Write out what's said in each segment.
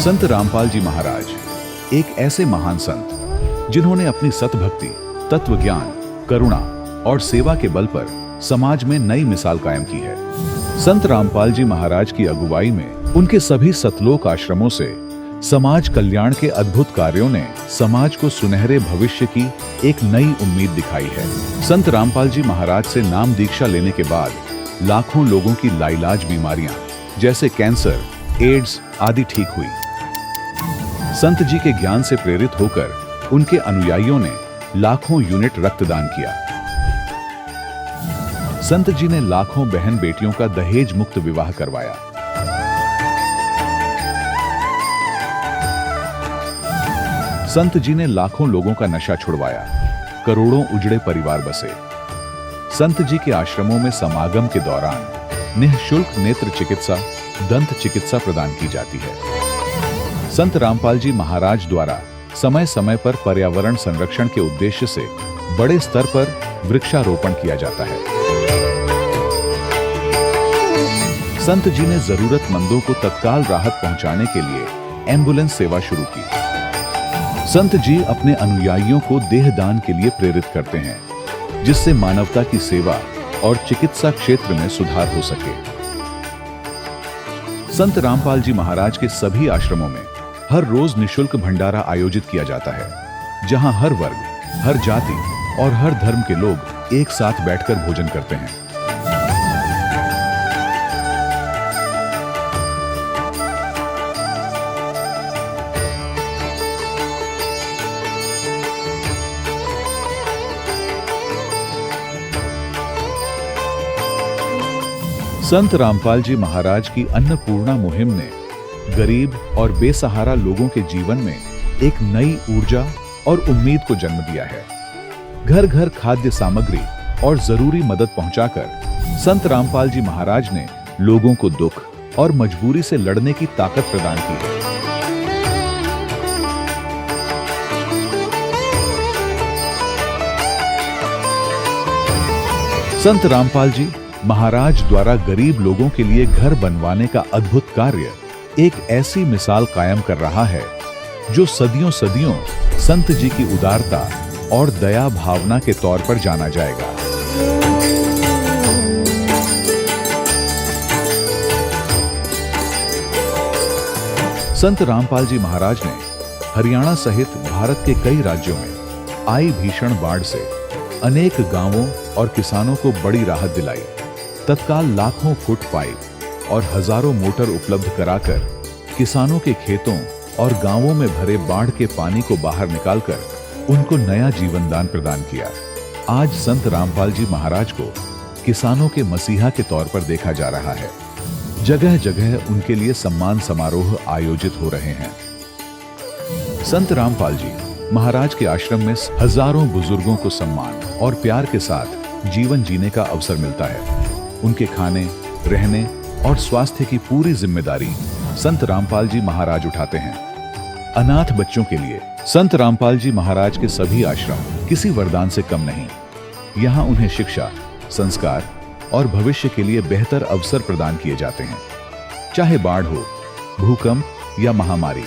संत रामपाल जी महाराज एक ऐसे महान संत जिन्होंने अपनी सतभक्ति, तत्व ज्ञान, करुणा और सेवा के बल पर समाज में नई मिसाल कायम की है। संत रामपाल जी महाराज की अगुवाई में उनके सभी सतलोक आश्रमों से समाज कल्याण के अद्भुत कार्यों ने समाज को सुनहरे भविष्य की एक नई उम्मीद दिखाई है। संत रामपाल जी महाराज से नाम दीक्षा लेने के बाद लाखों लोगों की लाइलाज बीमारियां जैसे कैंसर, एड्स आदि ठीक हुई। संत जी के ज्ञान से प्रेरित होकर उनके अनुयायियों ने लाखों यूनिट रक्तदान किया। संत जी ने लाखों बहन बेटियों का दहेज मुक्त विवाह करवाया। संत जी ने लाखों लोगों का नशा छुड़वाया, करोड़ों उजड़े परिवार बसे। संत जी के आश्रमों में समागम के दौरान निःशुल्क नेत्र चिकित्सा, दंत चिकित्सा प्रदान की जाती है। संत रामपाल जी महाराज द्वारा समय समय पर पर्यावरण संरक्षण के उद्देश्य से बड़े स्तर पर वृक्षारोपण किया जाता है। संत जी ने जरूरतमंदों को तत्काल राहत पहुंचाने के लिए एम्बुलेंस सेवा शुरू की। संत जी अपने अनुयायियों को देहदान के लिए प्रेरित करते हैं, जिससे मानवता की सेवा और चिकित्सा क्षेत्र में सुधार हो सके। संत रामपाल जी महाराज के सभी आश्रमों में हर रोज निःशुल्क भंडारा आयोजित किया जाता है, जहां हर वर्ग, हर जाति और हर धर्म के लोग एक साथ बैठकर भोजन करते हैं। संत रामपाल जी महाराज की अन्नपूर्णा मुहिम ने गरीब और बेसहारा लोगों के जीवन में एक नई ऊर्जा और उम्मीद को जन्म दिया है। घर घर खाद्य सामग्री और जरूरी मदद पहुंचाकर संत रामपाल जी महाराज ने लोगों को दुख और मजबूरी से लड़ने की ताकत प्रदान की है। संत रामपाल जी महाराज द्वारा गरीब लोगों के लिए घर बनवाने का अद्भुत कार्य एक ऐसी मिसाल कायम कर रहा है जो सदियों सदियों संत जी की उदारता और दया भावना के तौर पर जाना जाएगा। संत रामपाल जी महाराज ने हरियाणा सहित भारत के कई राज्यों में आई भीषण बाढ़ से अनेक गांवों और किसानों को बड़ी राहत दिलाई। तत्काल लाखों फुट पाइप और हजारों मोटर उपलब्ध कराकर किसानों के खेतों और गांवों में भरे बाढ़ के पानी को बाहर निकालकर उनको नया जीवन दान प्रदान किया। आज संत रामपाल जी महाराज को किसानों के मसीहा के तौर पर देखा जा रहा है। जगह जगह उनके लिए सम्मान समारोह आयोजित हो रहे हैं। संत रामपाल जी महाराज के आश्रम में हजारों बुजुर्गों को सम्मान और प्यार के साथ जीवन जीने का अवसर मिलता है। उनके खाने, रहने और स्वास्थ्य की पूरी जिम्मेदारी संत रामपाल जी महाराज उठाते हैं। अनाथ बच्चों के लिए संत रामपाल जी महाराज के सभी आश्रम किसी वरदान से कम नहीं। यहाँ उन्हें शिक्षा, संस्कार और भविष्य के लिए बेहतर अवसर प्रदान किए जाते हैं। चाहे बाढ़ हो, भूकंप या महामारी,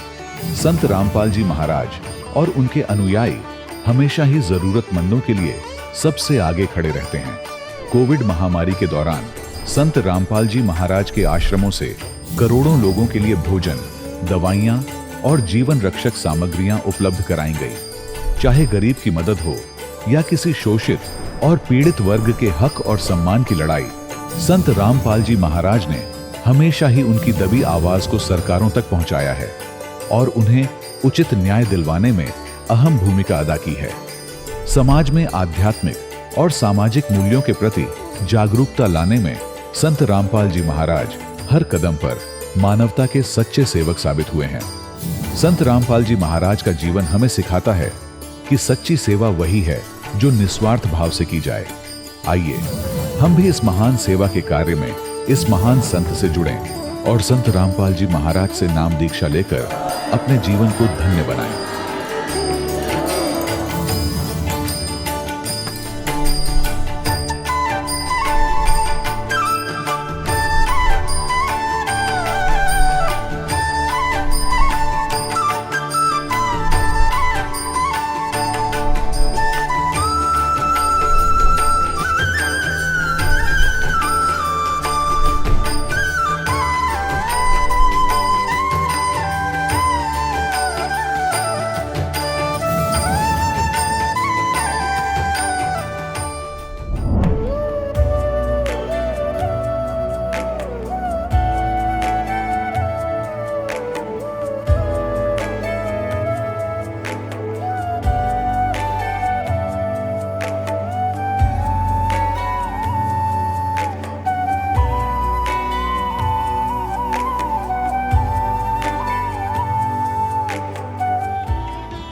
संत रामपाल जी महाराज और उनके अनुयायी हमेशा ही जरूरतमंदों के लिए सबसे आगे खड़े रहते हैं। कोविड महामारी के दौरान संत रामपाल जी महाराज के आश्रमों से करोड़ों लोगों के लिए भोजन, दवाइयां और जीवन रक्षक सामग्रियां उपलब्ध कराई गई। चाहे गरीब की मदद हो या किसी शोषित और पीड़ित वर्ग के हक और सम्मान की लड़ाई, संत रामपाल जी महाराज ने हमेशा ही उनकी दबी आवाज को सरकारों तक पहुंचाया है और उन्हें उचित न्याय दिलवाने में अहम भूमिका अदा की है। समाज में आध्यात्मिक और सामाजिक मूल्यों के प्रति जागरूकता लाने में संत रामपाल जी महाराज हर कदम पर मानवता के सच्चे सेवक साबित हुए हैं। संत रामपाल जी महाराज का जीवन हमें सिखाता है कि सच्ची सेवा वही है जो निस्वार्थ भाव से की जाए। आइए हम भी इस महान सेवा के कार्य में इस महान संत से जुड़ें और संत रामपाल जी महाराज से नाम दीक्षा लेकर अपने जीवन को धन्य बनाएं।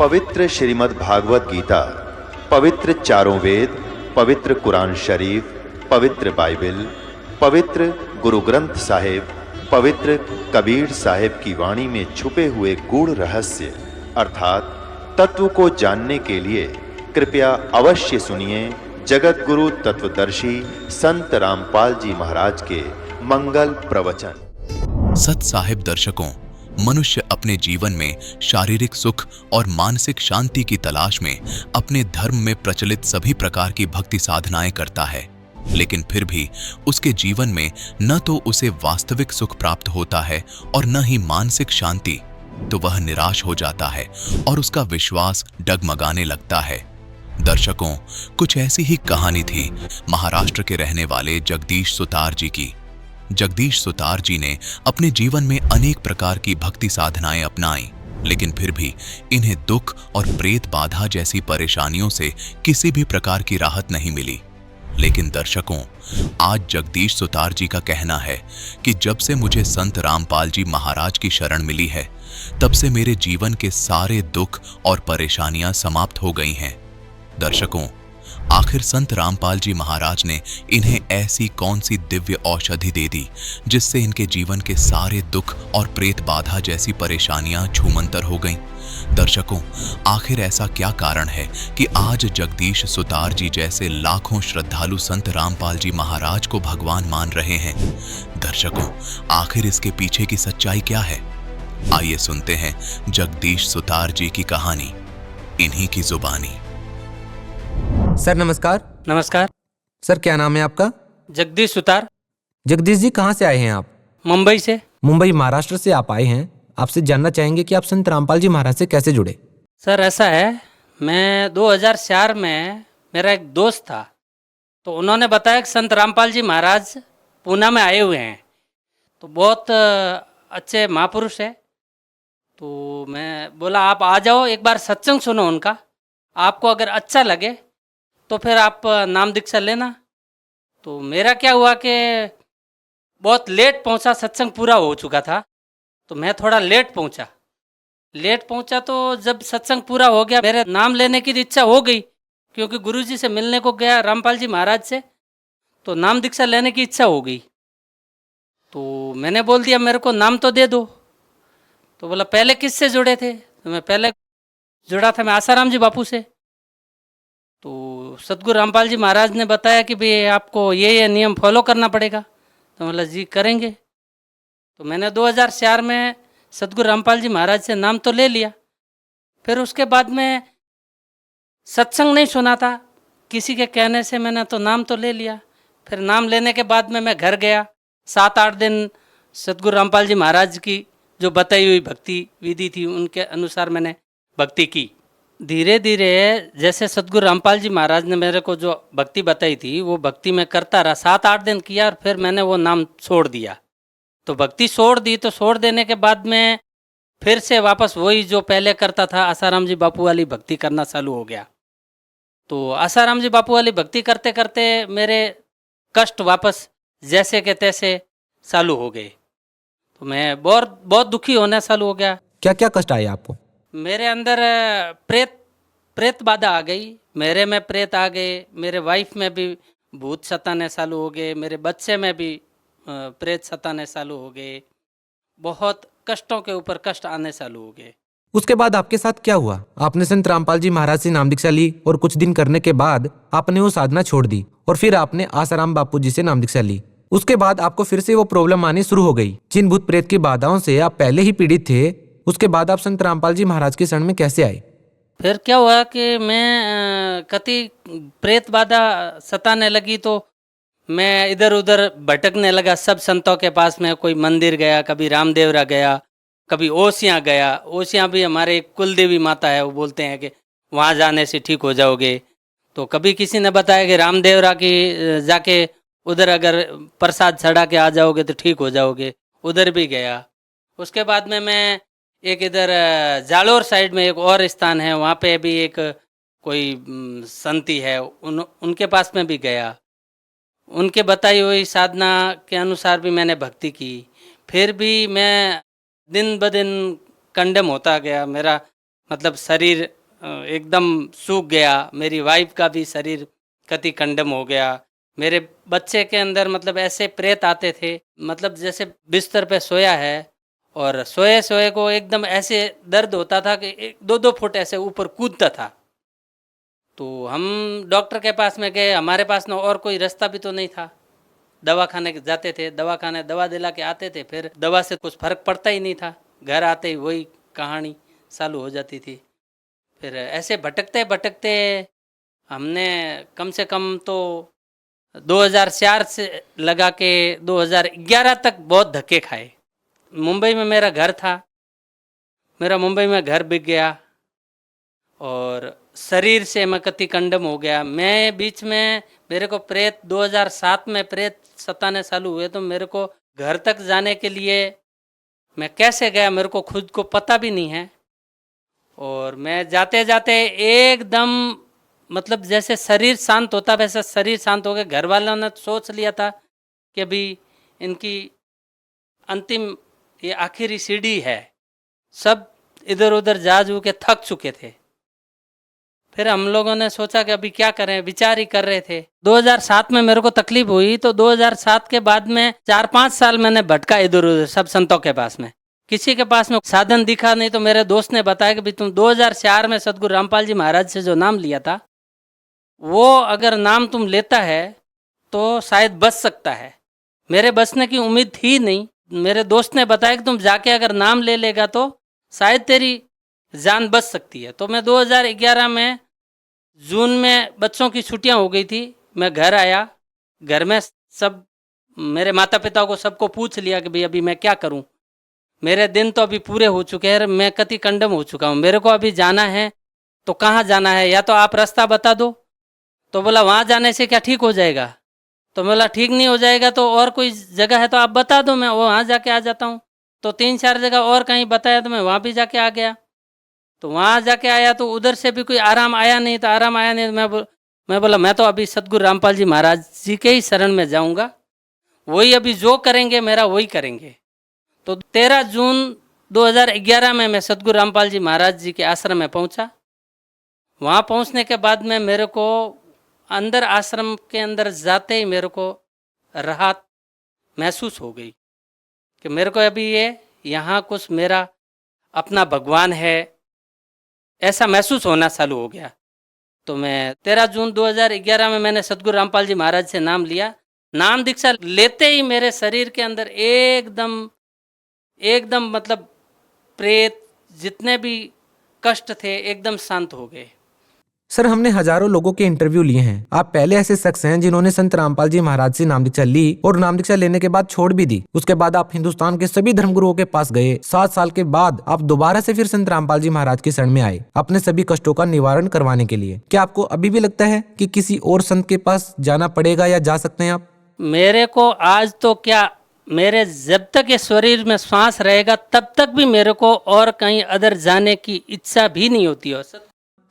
पवित्र श्रीमद् भागवत गीता, पवित्र चारों वेद, पवित्र कुरान शरीफ, पवित्र बाइबल, पवित्र गुरु ग्रंथ साहिब, पवित्र कबीर साहिब की वाणी में छुपे हुए गूढ़ रहस्य अर्थात तत्व को जानने के लिए कृपया अवश्य सुनिए जगत गुरु तत्वदर्शी संत रामपाल जी महाराज के मंगल प्रवचन। सत साहिब दर्शकों, मनुष्य अपने जीवन में शारीरिक सुख और मानसिक शांति की तलाश में अपने धर्म में प्रचलित सभी प्रकार की भक्ति साधनाएं करता है, लेकिन फिर भी उसके जीवन में न तो उसे वास्तविक सुख प्राप्त होता है और न ही मानसिक शांति, तो वह निराश हो जाता है और उसका विश्वास डगमगाने लगता है। दर्शकों, कुछ ऐसी ही कहानी थी महाराष्ट्र के रहने वाले जगदीश सुतार जी की। जगदीश सुतार जी ने अपने जीवन में अनेक प्रकार की भक्ति साधनाएं अपनाई, लेकिन फिर भी इन्हें दुख और प्रेत बाधा जैसी परेशानियों से किसी भी प्रकार की राहत नहीं मिली। लेकिन दर्शकों, आज जगदीश सुतार जी का कहना है कि जब से मुझे संत रामपाल जी महाराज की शरण मिली है, तब से मेरे जीवन के सारे दुख और परेशानियां समाप्त हो गई हैं। दर्शकों, आखिर संत रामपाल जी महाराज ने इन्हें ऐसी कौन सी दिव्य औषधि दे दी जिससे इनके जीवन के सारे दुख और प्रेत बाधा जैसी परेशानियां छूमंतर हो गईं? दर्शकों, आखिर ऐसा क्या कारण है कि आज जगदीश सुतार जी जैसे लाखों श्रद्धालु संत रामपाल जी महाराज को भगवान मान रहे हैं? दर्शकों, आखिर इसके पीछे की सच्चाई क्या है? आइए सुनते हैं जगदीश सुतार जी की कहानी, इन्हीं की जुबानी। सर नमस्कार। नमस्कार। सर क्या नाम है आपका? जगदीश सुतार। जगदीश जी कहाँ से आए हैं आप? मुंबई से। मुंबई महाराष्ट्र से आप आए हैं। आपसे जानना चाहेंगे कि आप संत रामपाल जी महाराज से कैसे जुड़े? सर ऐसा है, मैं 2004 में मेरा एक दोस्त था, तो उन्होंने बताया कि संत रामपाल जी महाराज पूना में आए हुए हैं, तो बहुत अच्छे महापुरुष है। तो मैं बोला आप आ जाओ, एक बार सत्संग सुनो उनका, आपको अगर अच्छा लगे तो फिर आप नाम दीक्षा लेना। तो मेरा क्या हुआ कि बहुत लेट पहुंचा, सत्संग पूरा हो चुका था, तो मैं थोड़ा लेट पहुंचा। तो जब सत्संग पूरा हो गया, मेरे नाम लेने की इच्छा हो गई, क्योंकि गुरुजी से मिलने को गया रामपाल जी महाराज से, तो नाम दीक्षा लेने की इच्छा हो गई। तो मैंने बोल दिया मेरे को नाम तो दे दो। तो बोला पहले किससे जुड़े थे? तो मैं पहले जुड़ा था मैं आसाराम जी बापू से। तो सतगुरु रामपाल जी महाराज ने बताया कि भाई आपको ये नियम फॉलो करना पड़ेगा। तो बोला जी करेंगे। तो मैंने 2004 में सतगुरु रामपाल जी महाराज से नाम तो ले लिया। फिर उसके बाद में सत्संग नहीं सुना था, किसी के कहने से मैंने तो नाम तो ले लिया। फिर नाम लेने के बाद में मैं घर गया, 7-8 दिन सतगुरु रामपाल जी महाराज की जो बताई हुई भक्ति विधि थी उनके अनुसार मैंने भक्ति की। धीरे धीरे जैसे सतगुरु रामपाल जी महाराज ने मेरे को जो भक्ति बताई थी वो भक्ति मैं करता रहा, 7-8 दिन किया और फिर मैंने वो नाम छोड़ दिया। तो भक्ति छोड़ दी, तो छोड़ देने के बाद में फिर से वापस वही जो पहले करता था आसाराम जी बापू वाली भक्ति करना चालू हो गया। तो आसाराम जी बापू वाली भक्ति करते करते मेरे कष्ट वापस जैसे के तैसे चालू हो गए। तो मैं बहुत दुखी होना चालू हो गया। क्या क्या कष्ट आए आपको? मेरे अंदर प्रेत बाधा आ गई, मेरे में प्रेत आ गए, मेरे वाइफ में भी भूत सताने चालू हो गए, मेरे बच्चे में भी प्रेत सताने चालू हो गए, बहुत कष्टों के ऊपर कष्ट आने चालू हो गए। उसके बाद आपके साथ क्या हुआ? आपने संत रामपाल जी महाराज से नाम दीक्षा ली और कुछ दिन करने के बाद आपने वो साधना छोड़ दी और फिर आपने आसाराम बापू जी से नाम दीक्षा ली। उसके बाद आपको फिर से वो प्रॉब्लम आनी शुरू हो गई। जिन भूत प्रेत की बाधाओं से आप पहले ही पीड़ित थे, उसके बाद आप संत रामपाल जी महाराज के शरण में कैसे आए? फिर क्या हुआ कि मैं कति प्रेत बाधा सताने लगी, तो मैं इधर उधर भटकने लगा। सब संतों के पास में कोई मंदिर गया, कभी रामदेवरा गया, कभी ओसियाँ गया। ओसियाँ भी हमारे कुलदेवी माता है, वो बोलते हैं कि वहाँ जाने से ठीक हो जाओगे। तो कभी किसी ने बताया कि रामदेवरा की जाके उधर अगर प्रसाद चढ़ा के आ जाओगे तो ठीक हो जाओगे, उधर भी गया। उसके बाद में मैं एक इधर जालोर साइड में एक और स्थान है, वहाँ पे भी एक कोई संती है, उनके पास में भी गया। उनके बताई हुई साधना के अनुसार भी मैंने भक्ति की। फिर भी मैं दिन ब दिन कंडेम होता गया, मेरा मतलब शरीर एकदम सूख गया, मेरी वाइफ का भी शरीर कति कंडम हो गया, मेरे बच्चे के अंदर मतलब ऐसे प्रेत आते थे, मतलब जैसे बिस्तर पे सोया है और सोए सोए को एकदम ऐसे दर्द होता था कि 2-2 फुट ऐसे ऊपर कूदता था। तो हम डॉक्टर के पास में गए, हमारे पास में और कोई रास्ता भी तो नहीं था। दवाखाने जाते थे, दवाखाने दवा दिला के आते थे, फिर दवा से कुछ फर्क पड़ता ही नहीं था, घर आते ही वही कहानी चालू हो जाती थी। फिर ऐसे भटकते भटकते हमने कम से कम तो 2004 से लगा के 2011 तक बहुत धक्के खाए। मुंबई में मेरा घर था, मेरा मुंबई में घर बिक गया और शरीर से मैं कति कंडम हो गया। मैं बीच में मेरे को प्रेत 2007 में प्रेत सताने चालू हुए, तो मेरे को घर तक जाने के लिए मैं कैसे गया मेरे को खुद को पता भी नहीं है। और मैं जाते जाते एकदम मतलब जैसे शरीर शांत होता वैसा शरीर शांत हो गया। घर वालों ने सोच लिया था कि अभी इनकी अंतिम ये आखिरी सीढ़ी है, सब इधर उधर जा जू के थक चुके थे। फिर हम लोगों ने सोचा कि अभी क्या करें, विचार ही कर रहे थे। 2007 में मेरे को तकलीफ हुई, तो 2007 के बाद में 4-5 साल मैंने भटका इधर उधर सब संतों के पास में, किसी के पास में साधन दिखा नहीं। तो मेरे दोस्त ने बताया कि भाई तुम 2004 में सदगुरु रामपाल जी महाराज से जो नाम लिया था, वो अगर नाम तुम लेता है तो शायद बच सकता है। मेरे बचने की उम्मीद थी नहीं, मेरे दोस्त ने बताया कि तुम जाके अगर नाम ले लेगा तो शायद तेरी जान बच सकती है। तो मैं 2011 में जून में बच्चों की छुट्टियां हो गई थी, मैं घर आया, घर में सब मेरे माता पिता को सबको पूछ लिया कि भाई अभी मैं क्या करूं। मेरे दिन तो अभी पूरे हो चुके हैं, मैं कति कंडम हो चुका हूं, मेरे को अभी जाना है तो कहाँ जाना है, या तो आप रास्ता बता दो। तो बोला वहाँ जाने से क्या ठीक हो जाएगा। तो बोला ठीक नहीं हो जाएगा तो और कोई जगह है तो आप बता दो, मैं वहाँ जाके आ जाता हूँ। तो 3-4 जगह और कहीं बताया तो मैं वहाँ भी जाके आ गया। तो वहाँ जाके आया तो उधर से भी कोई आराम आया नहीं, तो आराम आया नहीं। मैं बोला मैं तो अभी सदगुरु रामपाल जी महाराज जी के ही शरण में जाऊँगा, वही अभी जो करेंगे मेरा वही करेंगे। तो 13 जून 2011 में मैं सदगुरु रामपाल जी महाराज जी के आश्रम में पहुँचा। वहाँ पहुँचने के बाद में मेरे को अंदर आश्रम के अंदर जाते ही मेरे को राहत महसूस हो गई कि मेरे को अभी ये यहाँ कुछ मेरा अपना भगवान है, ऐसा महसूस होना चालू हो गया। तो मैं 13 जून 2011 में मैंने सदगुरु रामपाल जी महाराज से नाम लिया। नाम दीक्षा लेते ही मेरे शरीर के अंदर एकदम मतलब प्रेत जितने भी कष्ट थे एकदम शांत हो गए। सर, हमने हजारों लोगों के इंटरव्यू लिए हैं। आप पहले ऐसे शख्स हैं जिन्होंने संत रामपाल जी महाराज से नाम दीक्षा ली और नाम दीक्षा लेने के बाद छोड़ भी दी। उसके बाद आप हिंदुस्तान के सभी धर्मगुरुओं के पास गए। 7 साल के बाद आप दोबारा से फिर संत रामपाल जी महाराज की शरण में आए अपने सभी कष्टों का निवारण करवाने के लिए। क्या आपको अभी भी लगता है कि किसी और संत के पास जाना पड़ेगा या जा सकते हैं आप? मेरे को आज तो क्या, मेरे जब तक ये शरीर में श्वास रहेगा तब तक भी मेरे को और कहीं अदर जाने की इच्छा भी नहीं होती है।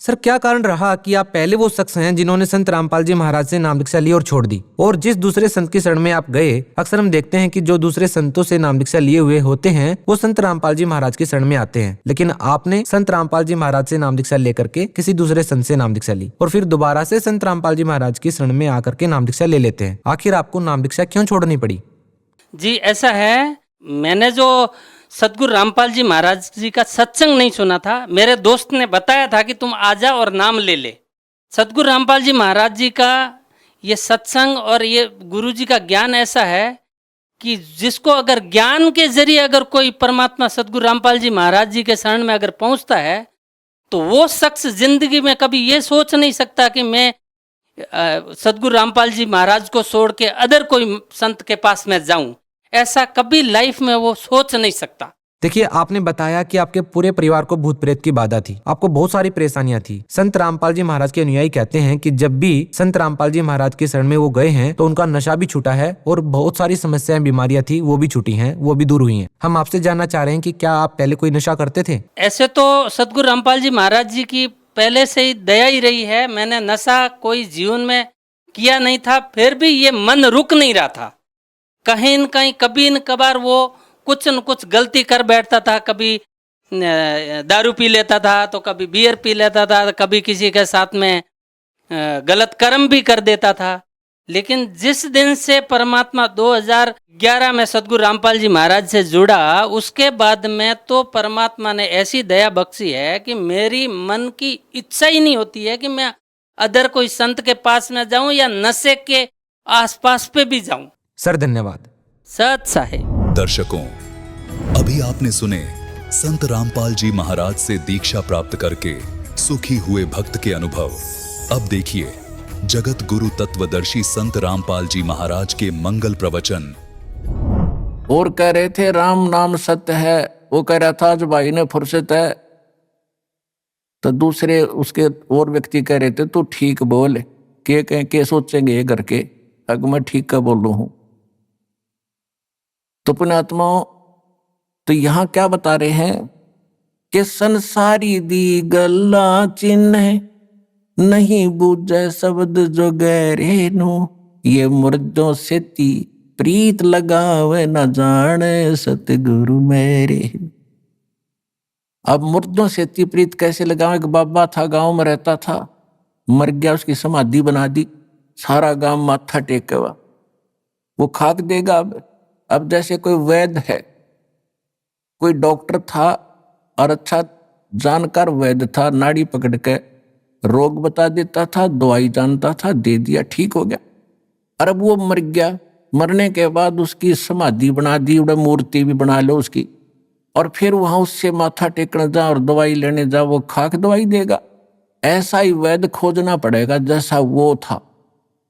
सर, क्या कारण रहा कि आप पहले वो शख्स हैं जिन्होंने संत रामपाल जी महाराज से नाम दीक्षा ली और छोड़ दी, और जिस दूसरे संत की शरण में आप गए, अक्सर हम देखते हैं कि जो दूसरे संतों से नाम दीक्षा लिए हुए होते हैं वो संत रामपाल जी महाराज की शरण में आते हैं, लेकिन आपने संत रामपाल जी महाराज से नाम दीक्षा लेकर के किसी दूसरे संत से नाम दीक्षा ली और फिर दोबारा से संत रामपाल जी महाराज की शरण में आकर के नाम दीक्षा ले लेते हैं। आखिर आपको नाम दीक्षा क्यों छोड़नी पड़ी? जी ऐसा है, मैंने जो सदगुरु रामपाल जी महाराज जी का सत्संग नहीं सुना था, मेरे दोस्त ने बताया था कि तुम आजा और नाम ले ले। सदगुरु रामपाल जी महाराज जी का ये सत्संग और ये गुरु जी का ज्ञान ऐसा है कि जिसको अगर ज्ञान के जरिए अगर कोई परमात्मा सदगुरु रामपाल जी महाराज जी के शरण में अगर पहुंचता है तो वो शख्स जिंदगी में कभी ये सोच नहीं सकता कि मैं सदगुरु रामपाल जी महाराज को छोड़ के अदर कोई संत के पास में जाऊं। ऐसा कभी लाइफ में वो सोच नहीं सकता। देखिए, आपने बताया कि आपके पूरे परिवार को भूत प्रेत की बाधा थी, आपको बहुत सारी परेशानियां थी। संत रामपाल जी महाराज के अनुयायी कहते हैं कि जब भी संत रामपाल जी महाराज के शरण में वो गए हैं तो उनका नशा भी छूटा है और बहुत सारी समस्याएं, बीमारियां थी वो भी छूटी हैं, वो भी दूर हुई हैं। हम आपसे जानना चाह रहे हैं कि क्या आप पहले कोई नशा करते थे? ऐसे तो सदगुरु रामपाल जी महाराज जी की पहले से ही दया ही रही है, मैंने नशा कोई जीवन में किया नहीं था, फिर भी ये मन रुक नहीं रहा था। कहीं न कहीं कभी न कभार वो कुछ न कुछ गलती कर बैठता था, कभी दारू पी लेता था, तो कभी बियर पी लेता था, कभी किसी के साथ में गलत कर्म भी कर देता था। लेकिन जिस दिन से परमात्मा 2011 में सदगुरु रामपाल जी महाराज से जुड़ा, उसके बाद में तो परमात्मा ने ऐसी दया बख्शी है कि मेरी मन की इच्छा ही नहीं होती है कि मैं अदर कोई संत के पास में जाऊं या नशे के आसपास पे भी जाऊं। सर धन्यवाद। सत साहेब। दर्शकों, अभी आपने सुने संत रामपाल जी महाराज से दीक्षा प्राप्त करके सुखी हुए भक्त के अनुभव। अब देखिए जगत गुरु तत्वदर्शी संत रामपाल जी महाराज के मंगल प्रवचन। और कह रहे थे राम नाम सत्य है, वो कह रहा था जो भाई ने फुर्सत है, तो दूसरे उसके और व्यक्ति कह रहे थे तू ठीक बोल, के सोचेंगे ये करके, अगर मैं ठीक का बोल रहा हूं। तो पुण्यात्माओं, तो यहां क्या बता रहे हैं कि संसारी दी गल्ला चिन्ह नहीं बूझे शब्द जो गहरे नु, ये मुर्दों से ती प्रीत लगावे न जाने सतगुरु मेरे। अब मुर्दों से ती प्रीत कैसे लगावे? एक बाबा था, गांव में रहता था, मर गया, उसकी समाधि बना दी, सारा गांव माथा टेके हुआ, वो खाक देगा। अब जैसे कोई वैद्य है, कोई डॉक्टर था और अच्छा जानकार वैद्य था, नाड़ी पकड़ के रोग बता देता था, दवाई जानता था, दे दिया, ठीक हो गया। और अब वो मर गया, मरने के बाद उसकी समाधि बना दी, मूर्ति भी बना लो उसकी, और फिर वहां उससे माथा टेकने जा और दवाई लेने जा, वो खाक दवाई देगा। ऐसा ही वैद्य खोजना पड़ेगा जैसा वो था।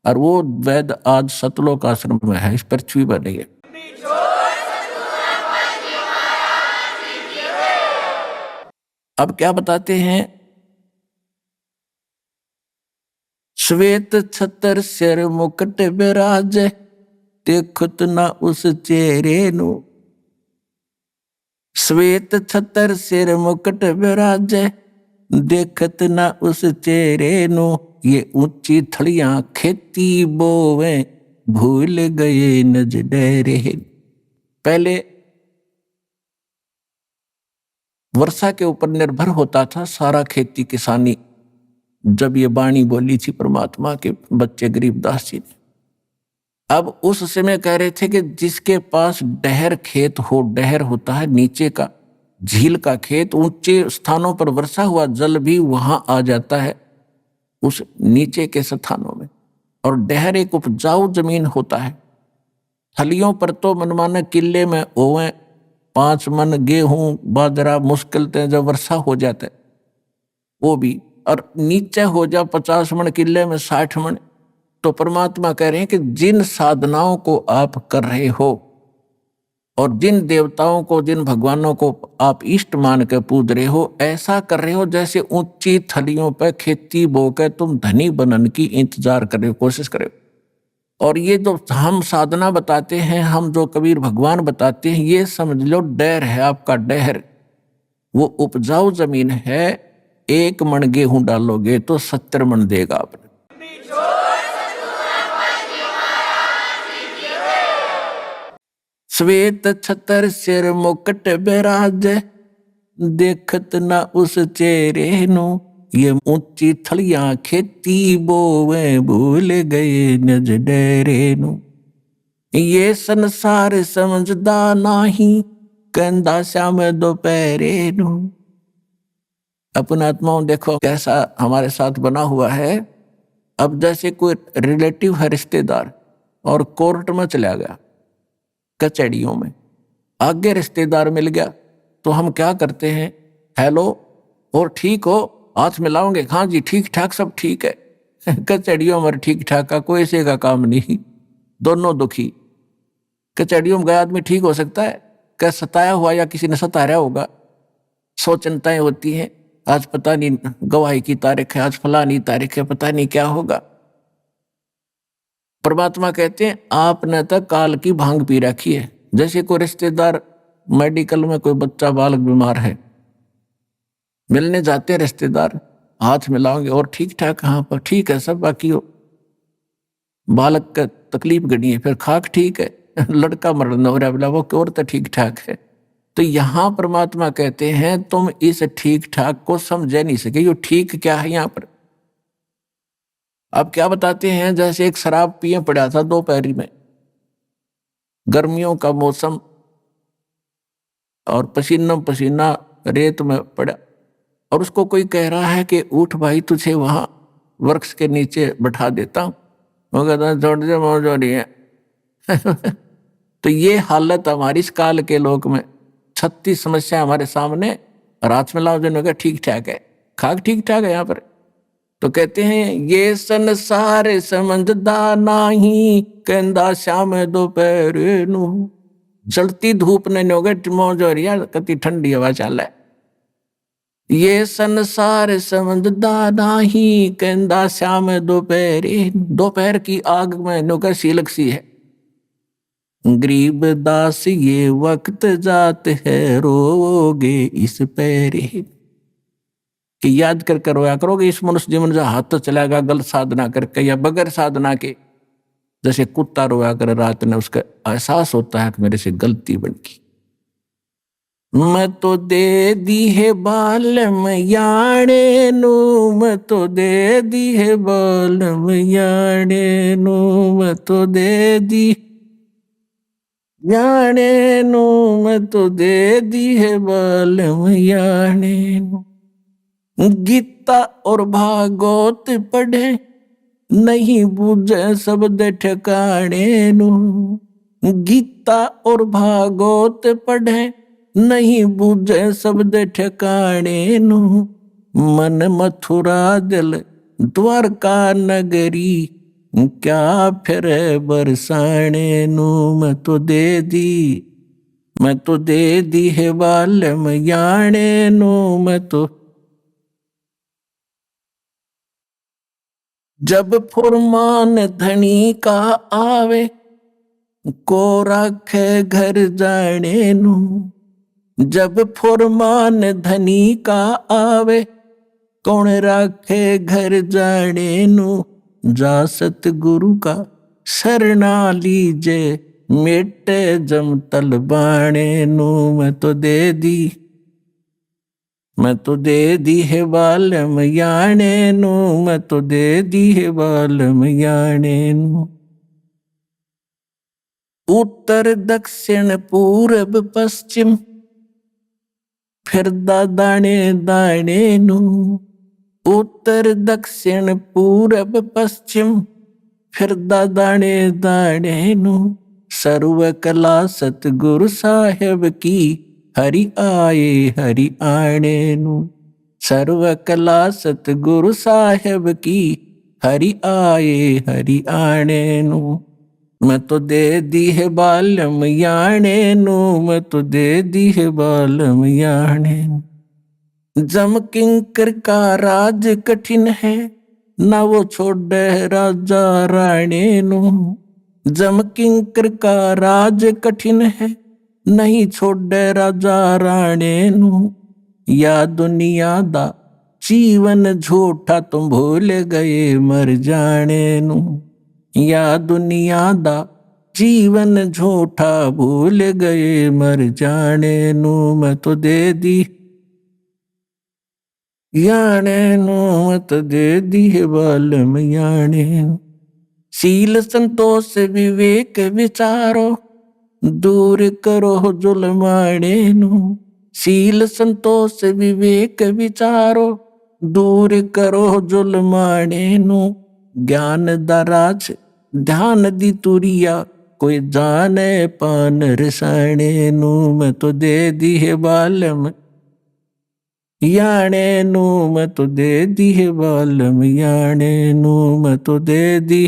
और वो वैद्य आज सतलोक आश्रम में है, इस पृथ्वी पर नहीं है। अब क्या बताते हैं? श्वेत छतर सिर मुकुट विराज, देखत ना उस चेहरे नु। श्वेत छतर सिर मुकुट विराज, देखत ना उस चेहरे नु। ये ऊंची थड़ियां खेती बोवे, भूल गए नज डेरे। पहले वर्षा के ऊपर निर्भर होता था सारा खेती किसानी। जब ये बाणी बोली थी परमात्मा के बच्चे गरीबदास जी ने, अब उस समय कह रहे थे कि जिसके पास डहर खेत हो, डहर होता है नीचे का, झील का खेत, ऊंचे स्थानों पर वर्षा हुआ जल भी वहां आ जाता है उस नीचे के स्थानों में। और डहर एक उपजाऊ जमीन होता है। थलियों पर तो मनमाने किले में ओवे 5 मन गेहूं बाजरा मुश्किल थे, जब वर्षा हो जाता है वो भी, और नीचे हो जा 50 मन किले में 60 मन। तो परमात्मा कह रहे हैं कि जिन साधनाओं को आप कर रहे हो और जिन देवताओं को, जिन भगवानों को आप इष्ट मान के पूज रहे हो, ऐसा कर रहे हो जैसे ऊंची थलियों पर खेती बो के तुम धनी बनने की इंतजार कर रहे हो, कोशिश कर रहे हो। और ये जो हम साधना बताते हैं, हम जो कबीर भगवान बताते हैं, ये समझ लो डहर है आपका, डहर वो उपजाऊ जमीन है। 1 मन गेहूं डालोगे तो 70 मन देगा आपने। श्वेत छतर सिर मुकुट विराज, देखत ना उस चेहरे नु। ये ऊंची थलियां खेती बोवे, भूल गए नज डेरे नु। ये संसार समझदा नाही, कहंदा श्याम दोपहरे नु। अपना आत्माओं देखो कैसा हमारे साथ बना हुआ है। अब जैसे कोई रिलेटिव है, रिश्तेदार, और कोर्ट में चला गया, कचहरियों में, आगे रिश्तेदार मिल गया, तो हम क्या करते हैं? हेलो, और ठीक हो, हाथ मिलाओगे? हाँ जी ठीक ठाक, सब ठीक है। कचहरियों में ठीक ठाक का कोई से का काम नहीं, दोनों दुखी। कचहरियों में गया आदमी ठीक हो सकता है? क्या सताया हुआ या किसी ने सताया होगा? 100 चिंताएं होती हैं। आज पता नहीं गवाही की तारीख है, आज फलानी तारीख है, पता नहीं क्या होगा। परमात्मा कहते हैं आपने तो काल की भांग पी रखी है। जैसे कोई रिश्तेदार मेडिकल में, कोई बच्चा बालक बीमार है, मिलने जाते हैं रिश्तेदार, हाथ मिलाओगे और ठीक ठाक, हाँ पर ठीक है सब, बाकी हो बालक का तकलीफ गड़ी है, फिर खाक ठीक है, लड़का मरना हो रहा, बोला वो और तो ठीक ठाक है। तो यहां परमात्मा कहते हैं तुम इस ठीक ठाक को समझ नहीं सके। ये ठीक क्या है यहां पर? अब क्या बताते हैं, जैसे एक शराब पिए पड़ा था दोपहरी में, गर्मियों का मौसम, और पसीना पसीना रेत में पड़ा, और उसको कोई कह रहा है कि उठ भाई तुझे वहां वृक्ष के नीचे बैठा देता हूं। वो कहता है छोड़ दे, मौज हो रही है। तो ये हालत हमारी इस काल के लोक में, 36 समस्या हमारे सामने, रात में लाओ जो का ठीक ठाक है, खाक ठीक ठाक है यहाँ पर। तो कहते हैं ये संसार समझदा नाही, कहंदा शाम दोपहर नू, जलती धूप ने नोगट मौज हो रही है, कति ठंडी हवा चल है। ये संसार समझदा नाही, कहंदा शाम दोपहर, दोपहर की आग में नोकर सीलक सी है। गरीब दास ये वक्त जात है, रोगे इस पैरे, कि याद कर रोया करोगे इस मनुष्य जीवन जो हाथ तो चलाएगा गलत साधना करके या बगैर साधना के। जैसे कुत्ता रोया कर रात में, उसका एहसास होता है कि मेरे से गलती बन गई। मैं तो दे दी है बालम याणे नू, मैं तो दे दी है बालम याणे नू, मैं तो दे दी याणे नू, मैं तो दे दी है बालम याणे नू। गीता और भागवत पढ़े, नहीं बूझे शब्द ठिकाने नू। गीता और भागवत पढ़े, नहीं बूझे शब्द ठिकाने नू। मन मथुरा दिल द्वारका नगरी, क्या फिर बरसाने नू। मैं तो दे दी है बालम याणे नू, मैं तो। जब फुरमान धनी का आवे, को राखे घर जाने नू। जब फुरमान धनी का आवे, कौन राखे घर जाने नू। जा सतगुरु का शरणा लीजे, मेटे जम तल बाणे नू। मैं तो दे दी है बालम याणे नू, मैं तो दे दी है बालम याणे नू। उत्तर दक्षिण पूरब पश्चिम, फिरदा दाणे दाणे नू। उत्तर दक्षिण पूरब पश्चिम, फिरदा दाणे दाणे नू। सर्व कला सतगुरु साहेब की, हरि आणे नू। सर्व कला सतगुरु साहेब की, हरि आणे नू। मैं तो दे दी है बालम याणे नू, मैं तो दे दी है बालम याणे नू। जम किंकर का राज कठिन है, ना वो छोड़े राजा राणे नू। जम किंकर का राज कठिन है, नहीं छोड़े राजा राणे नू। या दुनिया दा जीवन झूठा, तुम भूल गए मर जाने नू। या दुनिया दा जीवन झूठा, भूल गए मर जाने नू। मैं तो दे दी याणे नू, मैं तो दे दी है बालम याणे नू। शील संतोष विवेक विचारो, दूर करो जुलमाणे नू। शील संतोष विवेक विचारो, दूर करो जुलमाणे नू। ज्ञान दराज ध्यान दी तुरिया, कोई जाने पान रसाणे नू। मैं तो दे दी है बालम याणे नू, मैं तो दे दी है बालम याणे नू। मैं तो दे दी।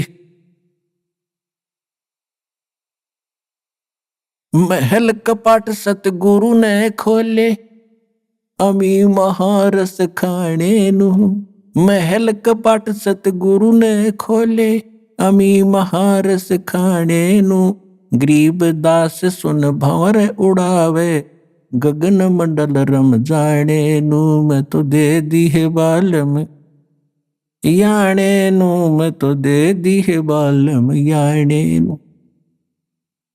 महल कपाट सतगुरु ने खोले, अमी महारस खाने नू। महल कपाट सतगुरु ने खोले, अमी महारस खाने नू। गरीब दास सुन भंवर उड़ावे, गगन मंडल रम जाने नू। मैं तो दे दी है बालम याणे नू, मैं तो दे दी है बालम याणे नू।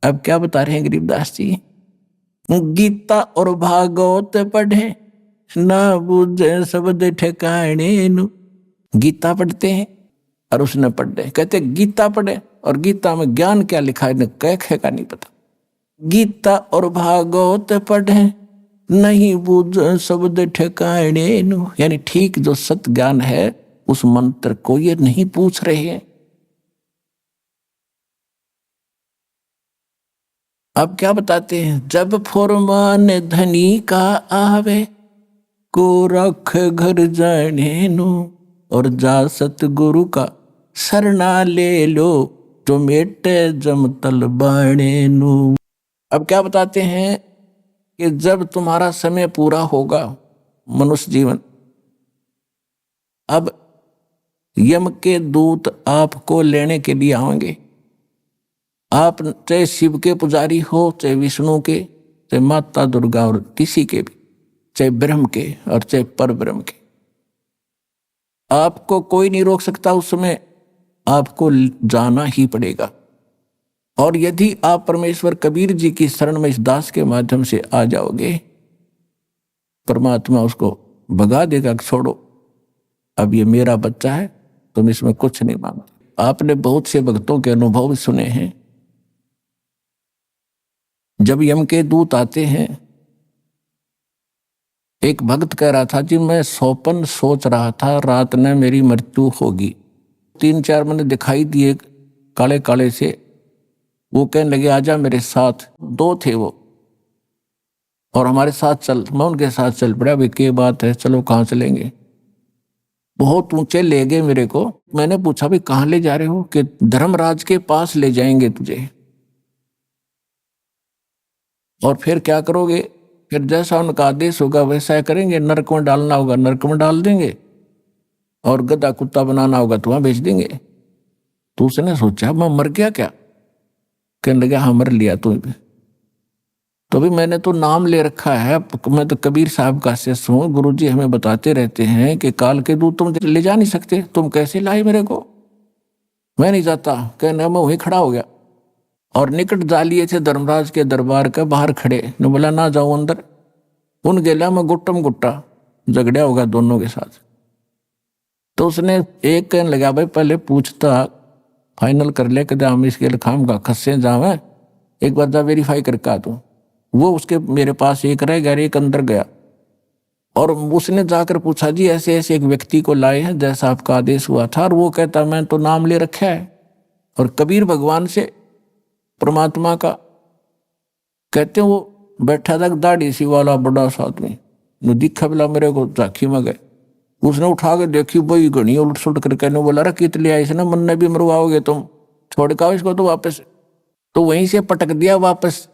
अब क्या बता रहे हैं गरीबदास जी? गीता और भागवत पढ़े, ना बूझे शब्द ठिकाने नु। गीता पढ़ते हैं और उसने पढ़ रहे, कहते गीता पढ़े और गीता में ज्ञान क्या लिखा है कह का नहीं पता। गीता और भागवत पढ़े, नहीं बूझ शब्द ठिकाने नु, यानी ठीक जो सत्य ज्ञान है उस मंत्र को ये नहीं पूछ रहे हैं। अब क्या बताते हैं, जब फुरमान धनी का आवे, को रख घर जाने नु, और जा सतगुरु का शरणा ले लो, जो मेटे जम तल बाणे नु। अब क्या बताते हैं कि जब तुम्हारा समय पूरा होगा मनुष्य जीवन, अब यम के दूत आपको लेने के लिए आएंगे। आप चाहे शिव के पुजारी हो, चाहे विष्णु के, चाहे माता दुर्गा और किसी के भी, चाहे ब्रह्म के और चाहे पर ब्रह्म के, आपको कोई नहीं रोक सकता। उस समय आपको जाना ही पड़ेगा। और यदि आप परमेश्वर कबीर जी की शरण में इस दास के माध्यम से आ जाओगे, परमात्मा उसको भगा देगा, छोड़ो अब ये मेरा बच्चा है, तुम इसमें कुछ नहीं मांगते। आपने बहुत से भक्तों के अनुभव सुने हैं, जब यम के दूत आते हैं, एक भक्त कह रहा था जी मैं सौपन सोच रहा था, रात में मेरी मृत्यु होगी। 3-4 मैंने दिखाई दिए काले काले से, वो कहने लगे आजा मेरे साथ। 2 थे वो और हमारे साथ चल। मैं उनके साथ चल पड़ा। भाई क्या बात है, चलो कहाँ चलेंगे। बहुत ऊंचे ले गए मेरे को। मैंने पूछा भाई कहाँ ले जा रहे हो, कि धर्मराज के पास ले जाएंगे तुझे। और फिर क्या करोगे, फिर जैसा उनका आदेश होगा वैसा करेंगे। नरक में डालना होगा नरक में डाल देंगे, और गधा कुत्ता बनाना होगा तो वहां भेज देंगे। तो उसने सोचा मैं मर गया क्या, कहने लगा हाँ मर लिया तू। तो भी मैंने तो नाम ले रखा है, मैं तो कबीर साहब का शिष्य हूँ। गुरुजी हमें बताते रहते हैं कि काल के दूत तुम ले जा नहीं सकते, तुम कैसे लाए मेरे को। मैं नहीं जाता, कहने मैं वहीं खड़ा हो गया और निकट जा लिए थे धर्मराज के दरबार के बाहर खड़े। ने बोला ना जाओ अंदर। उन गेला में गुट्टम गुट्टा झगड़ा होगा दोनों के साथ। तो उसने एक कहने लगा भाई पहले पूछता फाइनल कर ले, कदे हम इसके लखाम का खस्से जावे, एक बार जा वेरीफाई करके आ तू। वो उसके मेरे पास एक रह गया, एक अंदर गया। और उसने जाकर पूछा जी ऐसे ऐसे एक व्यक्ति को लाए हैं जैसा आपका आदेश हुआ था। और वो कहता मैं तो नाम ले रखा है। और कबीर भगवान से परमात्मा का कहते वो बैठा था, दाढ़ी सी वाला बड़ा सा आदमी, दिखा बिला मेरे को झांकी में गए। उसने उठा के देखी, वही घनी उलट सुलट करके बोला रहा कित ले आए ना, मन ने भी मरवाओगे तुम, छोड़ के आओ इसको तो वापस। तो वहीं से पटक दिया वापस,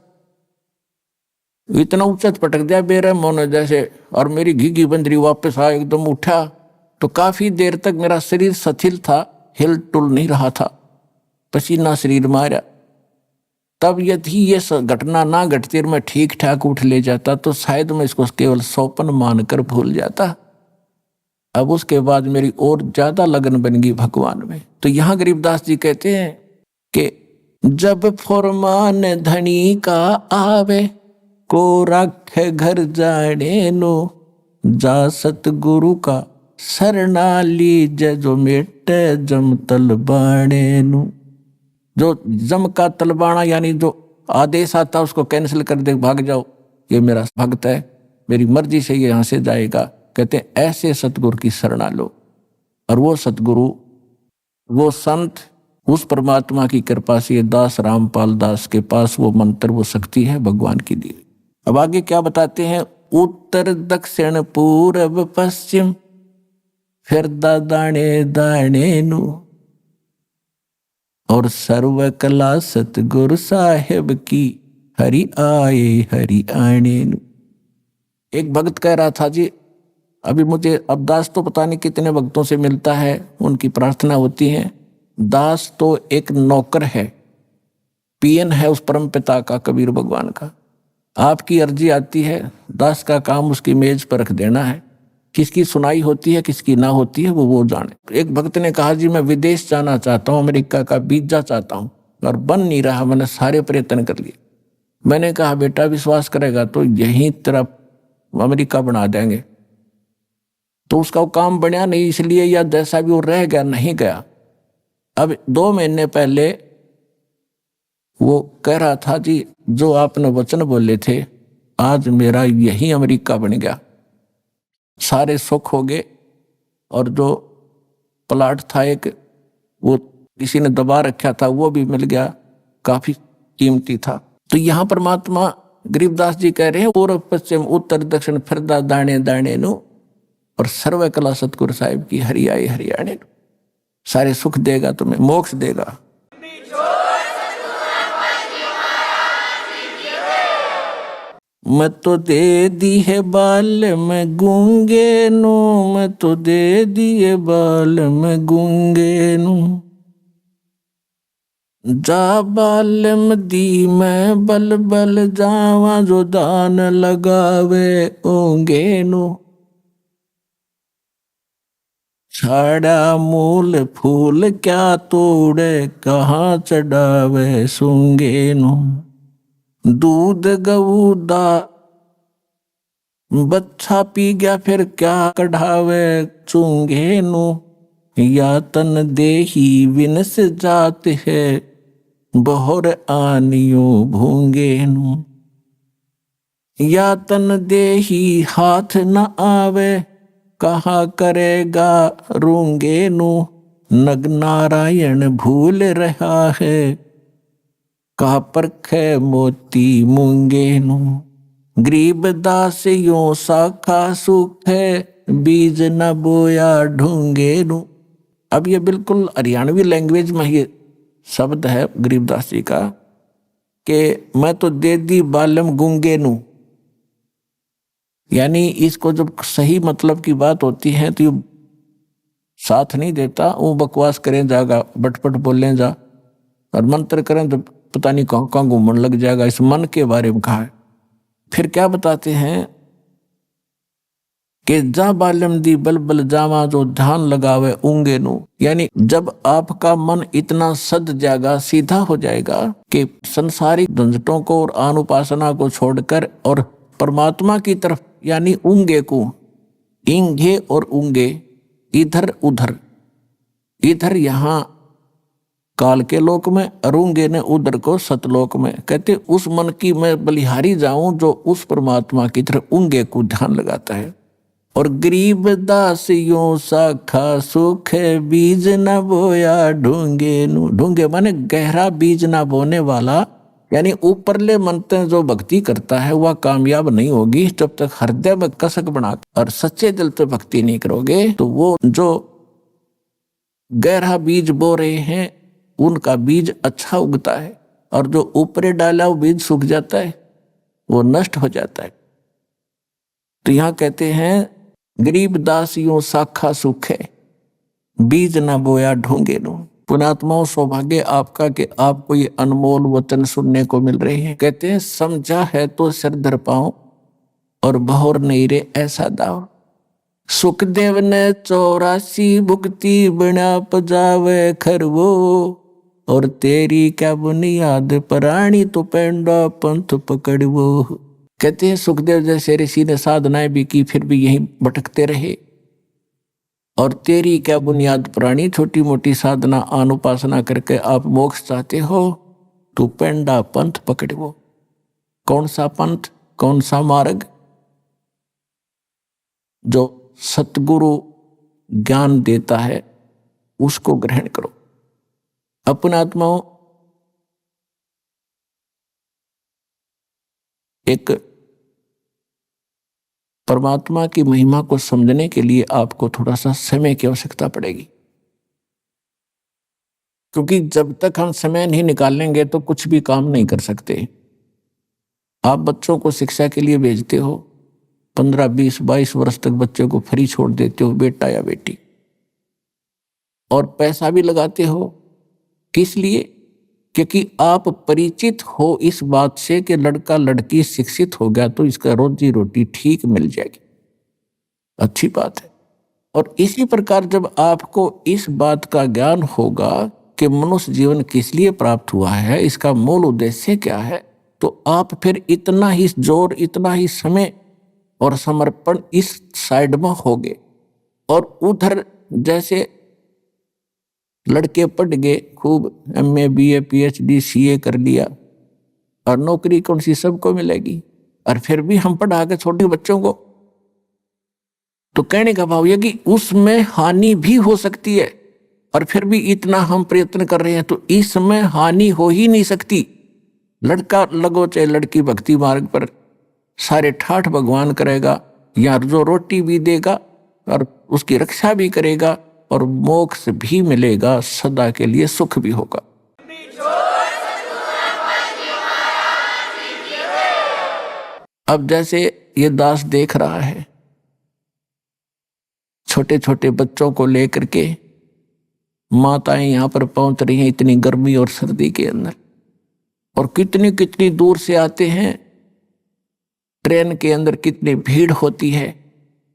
इतना ऊंचा पटक दिया बेरहम होने जैसे। और मेरी घीघी बंदरी वापस आ, एकदम उठा तो काफी देर तक मेरा शरीर शिथिल था, हिल टुल नहीं रहा था, पसीना शरीर मारा। तब यदि ये घटना ना घटती और मैं ठीक ठाक उठ ले जाता तो शायद मैं इसको केवल सौपन मानकर भूल जाता। अब उसके बाद मेरी और ज्यादा लगन बन गई भगवान में। तो यहाँ गरीबदास जी कहते हैं कि जब फुरमान धनी का आवे, को रखे घर जाने नो, जा सतगुरु का शरणा लीजे, जो मेटे जम तल बाणे नु। जो जम का तलबाना यानी जो आदेश आता उसको कैंसिल कर दे, भाग जाओ, ये मेरा भक्त है, मेरी मर्जी से ये यहाँ से जाएगा। कहते हैं ऐसे सतगुरु की शरणा लो। और वो सतगुरु, वो संत, उस परमात्मा की कृपा से दास रामपाल दास के पास वो मंत्र, वो शक्ति है भगवान की दी। अब आगे क्या बताते हैं, उत्तर दक्षिण पूर्व पश्चिम फिर दाने दाने नु, और सर्व कला सतगुरु साहेब की, हरि आए हरि आने नु। एक भक्त कह रहा था जी अभी मुझे, अब दास तो पता नहीं कितने भक्तों से मिलता है, उनकी प्रार्थना होती है। दास तो एक नौकर है, पीएन है उस परम पिता का, कबीर भगवान का। आपकी अर्जी आती है, दास का काम उसकी मेज पर रख देना है। किसकी सुनाई होती है किसकी ना होती है वो जाने। एक भक्त ने कहा जी मैं विदेश जाना चाहता हूँ, अमेरिका का वीजा चाहता हूँ, और बन नहीं रहा, मैंने सारे प्रयत्न कर लिए। मैंने कहा बेटा विश्वास करेगा तो यहीं तेरा अमेरिका बना देंगे। तो उसका वो काम बना नहीं, इसलिए या जैसा भी वो रह गया, नहीं गया। अब 2 महीने पहले वो कह रहा था जी जो आपने वचन बोले थे आज मेरा यही अमेरिका बन गया, सारे सुख हो गए। और जो प्लाट था एक वो किसी ने दबा रखा था वो भी मिल गया, काफी कीमती था। तो यहाँ परमात्मा गरीबदास जी कह रहे हैं पूर्व पश्चिम उत्तर दक्षिण फिरदा दाणे दाणे नु, और सर्व कला सतगुरु साहिब की हरियाई हरियाणे नु। सारे सुख देगा तुम्हें, मोक्ष देगा। मैं तो दे दी है बाल में गूंगे नु, मैं तो दे दिए बाल में गूंगे नु। जा बालम दी मैं बल बल जावा, जो दान लगावे ओंगे नु। छाड़ा मूल फूल क्या तोड़े, कहाँ चढ़ावे सूंगे नु। दूध गऊ दा बच्चा पी गया फिर क्या कढ़ावे चूंगे नु। या तन देही विनस जात है, बहुर आनियो भूंगे नु। या तन देही हाथ न आवे, कहा करेगा रूंगे नु। नग नारायण भूल रहा है, कहा परखे मोती मूंगे नु। गरीब दास यों साखा सुख है, बीज न बोया ढूंगे नु। अब ये बिल्कुल हरियाणवी लैंग्वेज में ये शब्द है गरीबदास जी का कि मैं तो दे दी बालम गूंगे नु। यानी इसको जब सही मतलब की बात होती है तो ये साथ नहीं देता, वो बकवास करें जाएगा, बटपट बोलें जा, और मंत्र करें तो पता नहीं कहाँ कहाँ घूमने लग जाएगा। इस मन के बारे में कहा है। फिर क्या बताते हैं कि जा बालम दी बल बल जावा, जो ध्यान लगावे ऊंगे नु। यानी जब आपका मन इतना सद जाएगा, सीधा हो जाएगा कि संसारिक झंझटों को और अनुपासना को छोड़कर और परमात्मा की तरफ, यानी ऊंगे को, इंगे और ऊंगे, इधर उधर, इधर यहाँ काल के लोक में, अरूंगे ने उधर को सतलोक में। कहते उस मन की मैं बलिहारी जाऊं जो उस परमात्मा की तरफ ऊंगे को ध्यान लगाता है। और गरीब दास यों साखा सुख है, बीज न बोया ढूंगे नु। ढूंगे माने गहरा बीज ना बोने वाला, यानी ऊपरले मनते जो भक्ति करता है वह कामयाब नहीं होगी जब तक हृदय में कसक बना और सच्चे दिल से भक्ति नहीं करोगे। तो वो जो गहरा बीज बो रहे हैं उनका बीज अच्छा उगता है, और जो ऊपरे डाला वो बीज सूख जाता है, वो नष्ट हो जाता है। तो यहाँ कहते हैं गरीब दास यों साखा सुख है, बीज ना बोया ढूंगे नु। पुण्यात्माओं सौभाग्य आपका कि आपको ये अनमोल वचन सुनने को मिल रहे हैं। कहते हैं समझा है तो सिर धर पाओ, और बहुर नहीं रे ऐसा दाव। सुखदेव ने 84 भुक्ति बना पजावे खरवो, और तेरी क्या बुनियाद प्राणी तो पेंडा पंथ पकड़वो। कहते हैं सुखदेव जैसे ऋषि ने साधनाएं भी की फिर भी यहीं भटकते रहे, और तेरी क्या बुनियाद प्राणी, छोटी मोटी साधना अनुपासना करके आप मोक्ष चाहते हो तो पेंडा पंथ पकड़वो। कौन सा पंथ, कौन सा मार्ग? जो सतगुरु ज्ञान देता है उसको ग्रहण करो। अपने आत्माओं, एक परमात्मा की महिमा को समझने के लिए आपको थोड़ा सा समय की आवश्यकता पड़ेगी, क्योंकि जब तक हम समय नहीं निकालेंगे तो कुछ भी काम नहीं कर सकते। आप बच्चों को शिक्षा के लिए भेजते हो, 15, 20, 22 वर्ष तक बच्चे को फ्री छोड़ देते हो, बेटा या बेटी, और पैसा भी लगाते हो। किस लिए? क्योंकि आप परिचित हो इस बात से कि लड़का लड़की शिक्षित हो गया तो इसका रोजी रोटी ठीक मिल जाएगी, अच्छी बात है। और इसी प्रकार जब आपको इस बात का ज्ञान होगा कि मनुष्य जीवन किस लिए प्राप्त हुआ है, इसका मूल उद्देश्य क्या है, तो आप फिर इतना ही जोर, इतना ही समय और समर्पण इस साइड में होगे। और उधर जैसे लड़के पढ़ गए, खूब MA BA PhD CA कर लिया, और नौकरी कौन सी सबको मिलेगी, और फिर भी हम पढ़ा के छोटे बच्चों को, तो कहने का भाव यह कि उसमें हानि भी हो सकती है। और फिर भी इतना हम प्रयत्न कर रहे हैं तो इसमें हानि हो ही नहीं सकती। लड़का लगो चाहे लड़की भक्ति मार्ग पर, सारे ठाठ भगवान करेगा, या जो रोटी भी देगा और उसकी रक्षा भी करेगा, और मोक्ष भी मिलेगा, सदा के लिए सुख भी होगा। अब जैसे ये दास देख रहा है, छोटे छोटे बच्चों को लेकर के माताएं यहां पर पहुंच रही हैं इतनी गर्मी और सर्दी के अंदर, और कितनी कितनी दूर से आते हैं। ट्रेन के अंदर कितनी भीड़ होती है,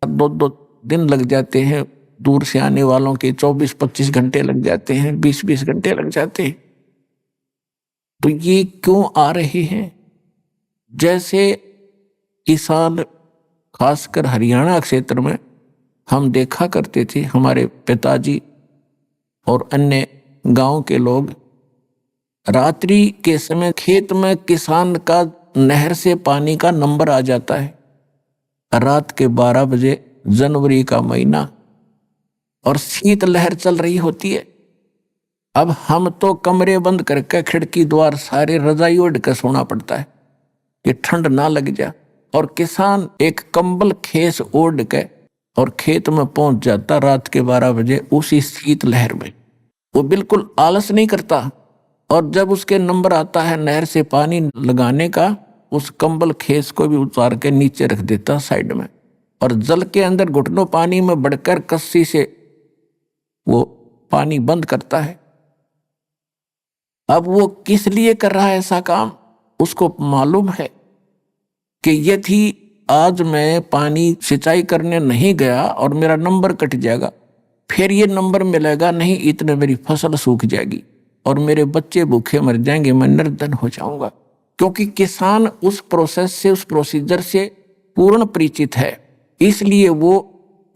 2-2 दिन लग जाते हैं, दूर से आने वालों के 24-25 घंटे लग जाते हैं, 20-20 घंटे लग जाते हैं। तो ये क्यों आ रहे हैं? जैसे किसान, खासकर हरियाणा क्षेत्र में हम देखा करते थे, हमारे पिताजी और अन्य गांव के लोग, रात्रि के समय खेत में किसान का नहर से पानी का नंबर आ जाता है, रात के 12 बजे, जनवरी का महीना, और शीत लहर चल रही होती है। अब हम तो कमरे बंद करके खिड़की द्वार सारे रजाई ओढ़ कर सोना पड़ता है कि ठंड ना लग जाए, और किसान एक कंबल खेस ओढ़ के और खेत में पहुंच जाता रात के 12 बजे उसी शीत लहर में। वो बिल्कुल आलस नहीं करता, और जब उसके नंबर आता है नहर से पानी लगाने का, उस कंबल खेस को भी उतार के नीचे रख देता साइड में, और जल के अंदर घुटनों पानी में बढ़कर कस्सी से वो पानी बंद करता है। अब वो किस लिए कर रहा है ऐसा काम? उसको मालूम है कि यदि आज मैं पानी सिंचाई करने नहीं गया और मेरा नंबर कट जाएगा, फिर ये नंबर मिलेगा नहीं, इतने मेरी फसल सूख जाएगी और मेरे बच्चे भूखे मर जाएंगे, मैं निर्धन हो जाऊंगा। क्योंकि किसान उस प्रोसेस से, उस प्रोसीजर से पूर्ण परिचित है, इसलिए वो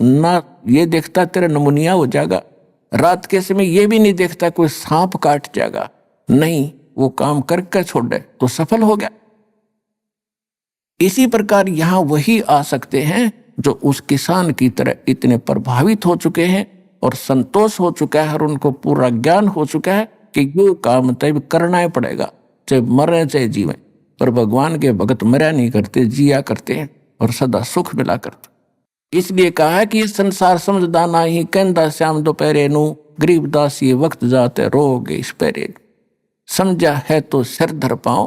ना ये देखता तेरा नमूनिया हो जाएगा, रात के समय ये भी नहीं देखता कोई सांप काट जाएगा, नहीं, वो काम करके छोड़े तो सफल हो गया। इसी प्रकार यहां वही आ सकते हैं जो उस किसान की तरह इतने प्रभावित हो चुके हैं और संतोष हो चुका है और उनको पूरा ज्ञान हो चुका है कि ये काम तब करना ही पड़ेगा, चाहे मरे चाहे जीवे। पर भगवान के भगत मरा नहीं करते, जिया करते हैं और सदा सुख मिला करते। इसलिए कहा है कि ये संसार समझदा नाही, कहंदा श्याम दोपहरे नू, गरीबदास ये वक्त जाते रोगे इस पैरे। समझा है तो सिर धर पाओ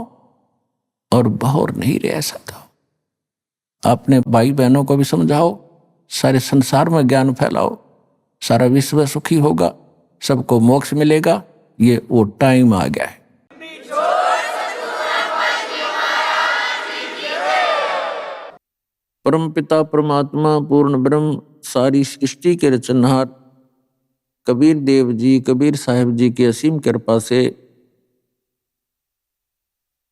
और बहुर नहीं रह सकता। अपने भाई बहनों को भी समझाओ, सारे संसार में ज्ञान फैलाओ, सारा विश्व सुखी होगा, सबको मोक्ष मिलेगा। ये वो टाइम आ गया है। परम पिता परमात्मा पूर्ण ब्रह्म सारी सृष्टि के रचनहार कबीर देव जी, कबीर साहिब जी की असीम कृपा से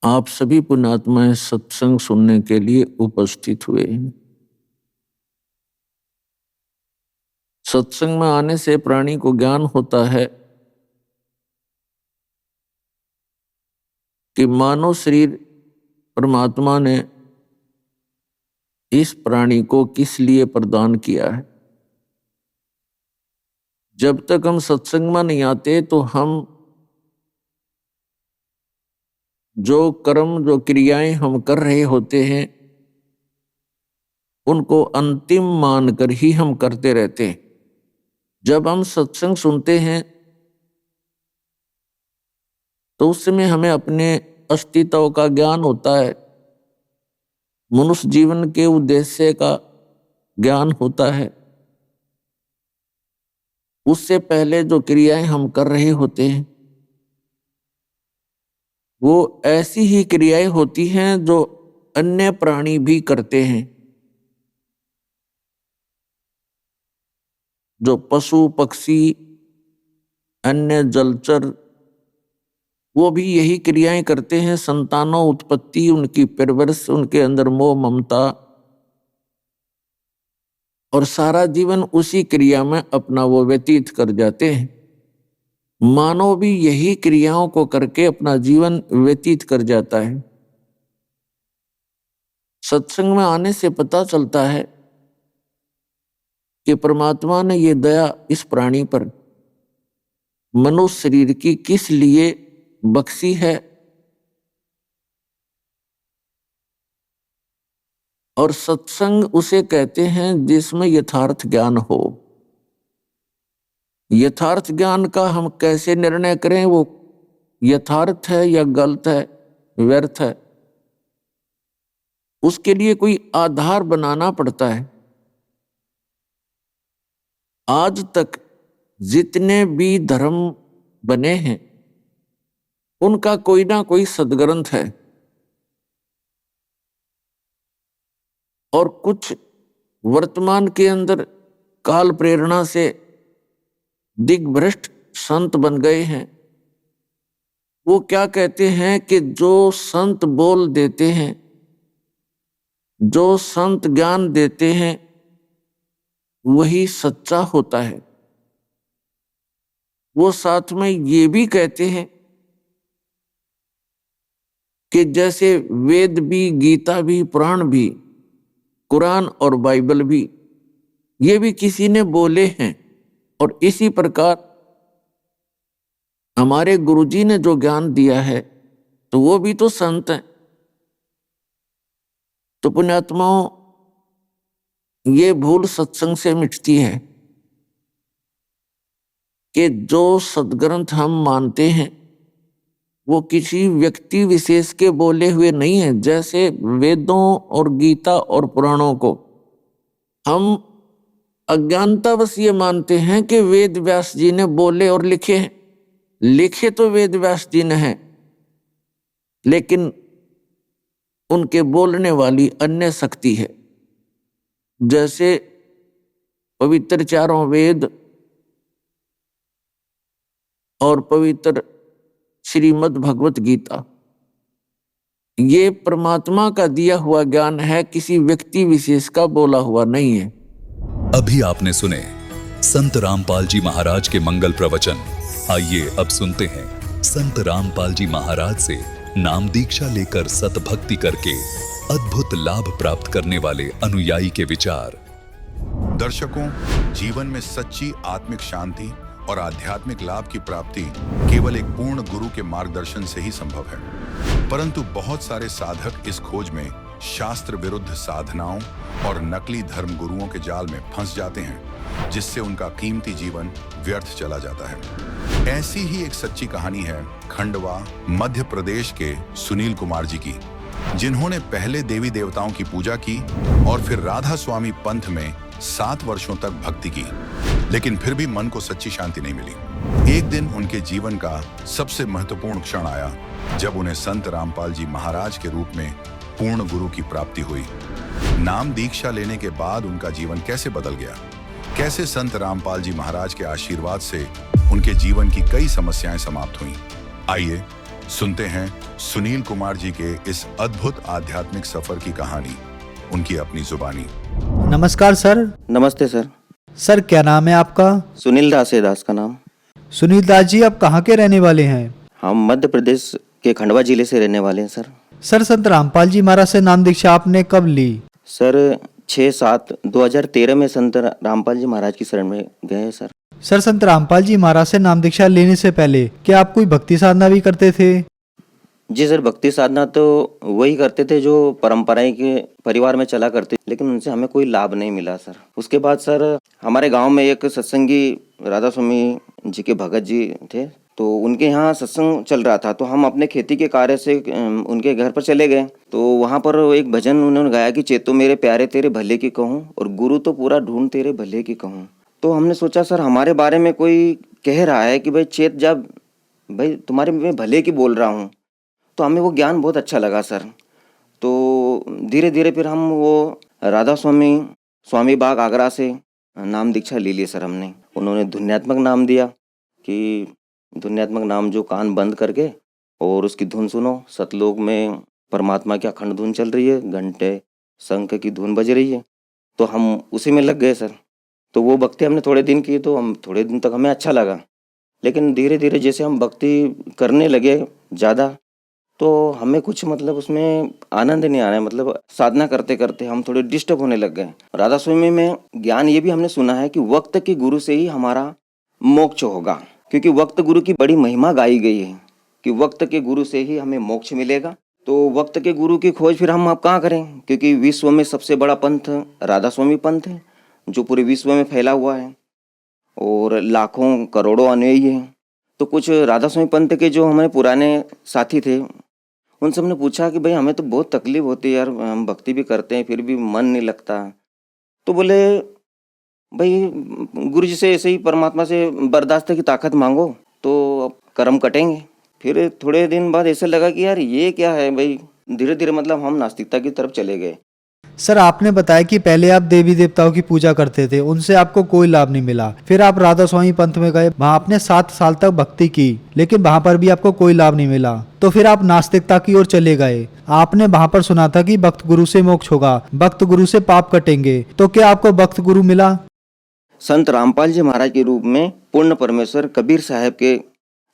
आप सभी पुण्यात्माएं सत्संग सुनने के लिए उपस्थित हुए हैं। सत्संग में आने से प्राणी को ज्ञान होता है कि मानव शरीर परमात्मा ने इस प्राणी को किस लिए प्रदान किया है। जब तक हम सत्संग में नहीं आते तो हम जो कर्म, जो क्रियाएं हम कर रहे होते हैं, उनको अंतिम मानकर ही हम करते रहते हैं। जब हम सत्संग सुनते हैं तो उस समय हमें अपने अस्तित्व का ज्ञान होता है, मनुष्य जीवन के उद्देश्य का ज्ञान होता है। उससे पहले जो क्रियाएं हम कर रहे होते हैं वो ऐसी ही क्रियाएं होती हैं जो अन्य प्राणी भी करते हैं, जो पशु पक्षी, अन्य जलचर वो भी यही क्रियाएं करते हैं, संतानों उत्पत्ति, उनकी परवरिश, उनके अंदर मोह ममता, और सारा जीवन उसी क्रिया में अपना वो व्यतीत कर जाते हैं। मानव भी यही क्रियाओं को करके अपना जीवन व्यतीत कर जाता है। सत्संग में आने से पता चलता है कि परमात्मा ने ये दया इस प्राणी पर, मनुष्य शरीर की, किस लिए बख्शी है, और सत्संग उसे कहते हैं जिसमें यथार्थ ज्ञान हो। यथार्थ ज्ञान का हम कैसे निर्णय करें, वो यथार्थ है या गलत है, व्यर्थ है, उसके लिए कोई आधार बनाना पड़ता है। आज तक जितने भी धर्म बने हैं उनका कोई ना कोई सदग्रंथ है, और कुछ वर्तमान के अंदर काल प्रेरणा से दिग्भ्रष्ट संत बन गए हैं। वो क्या कहते हैं कि जो संत बोल देते हैं, जो संत ज्ञान देते हैं, वही सच्चा होता है। वो साथ में ये भी कहते हैं कि जैसे वेद भी, गीता भी, पुराण भी, कुरान और बाइबल भी, ये भी किसी ने बोले हैं, और इसी प्रकार हमारे गुरुजी ने जो ज्ञान दिया है तो वो भी तो संत हैं। तो पुण्यात्माओं, ये भूल सत्संग से मिटती है कि जो सदग्रंथ हम मानते हैं वो किसी व्यक्ति विशेष के बोले हुए नहीं है। जैसे वेदों और गीता और पुराणों को हम अज्ञानतावश ये मानते हैं कि वेद व्यास जी ने बोले और लिखे हैं। लिखे तो वेद व्यास जी ने हैं, लेकिन उनके बोलने वाली अन्य शक्ति है। जैसे पवित्र चारों वेद और पवित्र श्रीमद् भगवत गीता, ये परमात्मा का दिया हुआ ज्ञान है, किसी व्यक्ति विशेष का बोला हुआ नहीं है। अभी आपने सुने संत रामपाल जी महाराज के मंगल प्रवचन। आइए अब सुनते हैं संत रामपाल जी महाराज से नाम दीक्षा लेकर सतभक्ति करके अद्भुत लाभ प्राप्त करने वाले अनुयायी के विचार। दर्शकों, जीवन में सच्ची आत्मिक शांति और आध्यात्मिक लाभ की प्राप्ति केवल एक पूर्ण गुरु के मार्गदर्शन से ही संभव है। परंतु बहुत सारे साधक इस खोज में शास्त्र विरुद्ध साधनाओं और नकली धर्म गुरुओं के जाल में फंस जाते हैं, जिससे उनका कीमती जीवन व्यर्थ चला जाता है। ऐसी ही एक सच्ची कहानी है खंडवा मध्य प्रदेश के सुनील कुमार जी की, जिन्होंने पहले देवी देवताओं की पूजा की और फिर राधा स्वामी पंथ में 7 वर्षों तक भक्ति की, लेकिन फिर भी मन को सच्ची शांति नहीं मिली। एक दिन उनके जीवन का सबसे महत्वपूर्ण क्षण आया जब उन्हें संत रामपाल जी महाराज के रूप में पूर्ण गुरु की प्राप्ति हुई। नाम दीक्षा लेने के बाद उनका जीवन कैसे बदल गया, कैसे संत रामपाल जी महाराज के आशीर्वाद से उनके जीवन की कई समस्याएं समाप्त हुईं। आइए सुनते हैं सुनील कुमार जी के इस अद्भुत आध्यात्मिक सफर की कहानी, उनकी अपनी जुबानी। नमस्कार सर। नमस्ते सर। सर क्या नाम है आपका? सुनील दास है, दास का नाम। सुनील दास जी, आप कहाँ के रहने वाले हैं? हम मध्य प्रदेश के खंडवा जिले से रहने वाले हैं सर। सर संत रामपाल जी महाराज से नाम दीक्षा आपने कब ली? सर 6/7/2013 में संत रामपाल जी महाराज की शरण में गए सर। सर संत रामपाल जी महाराज से नाम दीक्षा लेने से पहले क्या आप कोई भक्ति साधना भी करते थे? जी सर, भक्ति साधना तो वही करते थे जो परंपराएं के परिवार में चला करते, लेकिन उनसे हमें कोई लाभ नहीं मिला सर। उसके बाद सर हमारे गांव में एक सत्संगी राधा स्वामी जी के भगत जी थे, तो उनके यहाँ सत्संग चल रहा था, तो हम अपने खेती के कार्य से उनके घर पर चले गए। तो वहाँ पर एक भजन उन्होंने गाया कि चेतो मेरे प्यारे तेरे भले की कहूँ, और गुरु तो पूरा ढूंढ तेरे भले की कहूँ। तो हमने सोचा सर हमारे बारे में कोई कह रहा है कि भाई चेत, जब भाई तुम्हारे में भले की बोल रहा हूँ, तो हमें वो ज्ञान बहुत अच्छा लगा सर। तो धीरे धीरे फिर हम वो राधा स्वामी बाग आगरा से नाम दीक्षा ले लिए सर हमने। उन्होंने धुन्यात्मक नाम दिया कि धुन्यात्मक नाम जो कान बंद करके और उसकी धुन सुनो। सतलोक में परमात्मा की अखंड धुन चल रही है, घंटे शंख की धुन बज रही है, तो हम उसी में लग गए सर। तो वो भक्ति हमने थोड़े दिन की, तो हम थोड़े दिन तक हमें अच्छा लगा, लेकिन धीरे धीरे जैसे हम भक्ति करने लगे ज़्यादा, तो हमें कुछ मतलब उसमें आनंद नहीं आ रहा है। मतलब साधना करते करते हम थोड़े डिस्टर्ब होने लग गए। राधा स्वामी में ज्ञान ये भी हमने सुना है कि वक्त के गुरु से ही हमारा मोक्ष होगा, क्योंकि वक्त गुरु की बड़ी महिमा गाई गई है कि वक्त के गुरु से ही हमें मोक्ष मिलेगा। तो वक्त के गुरु की खोज फिर हम अब कहाँ करें, क्योंकि विश्व में सबसे बड़ा पंथ राधा स्वामी पंथ है, जो पूरे विश्व में फैला हुआ है और लाखों करोड़ों अनुयायी हैं। तो कुछ राधा स्वामी पंथ के जो हमारे पुराने साथी थे, उनसे हमने पूछा कि भाई हमें तो बहुत तकलीफ होती है यार, हम भक्ति भी करते हैं फिर भी मन नहीं लगता। तो बोले भाई गुरु जी से ऐसे ही परमात्मा से बर्दाश्त की ताकत मांगो तो कर्म कटेंगे। फिर थोड़े दिन बाद ऐसे लगा कि यार ये क्या है भाई, धीरे धीरे मतलब हम नास्तिकता की तरफ चले गए। सर आपने बताया कि पहले आप देवी देवताओं की पूजा करते थे, उनसे आपको कोई लाभ नहीं मिला। फिर आप राधा स्वामी पंथ में गए, वहाँ आपने 7 साल तक भक्ति की, लेकिन वहाँ पर भी आपको कोई लाभ नहीं मिला। तो फिर आप नास्तिकता की ओर चले गए। आपने वहाँ पर सुना था कि भक्त गुरु से मोक्ष होगा, भक्त गुरु से पाप कटेंगे। तो क्या आपको भक्त गुरु मिला? संत रामपाल जी महाराज के रूप में पूर्ण परमेश्वर कबीर साहब के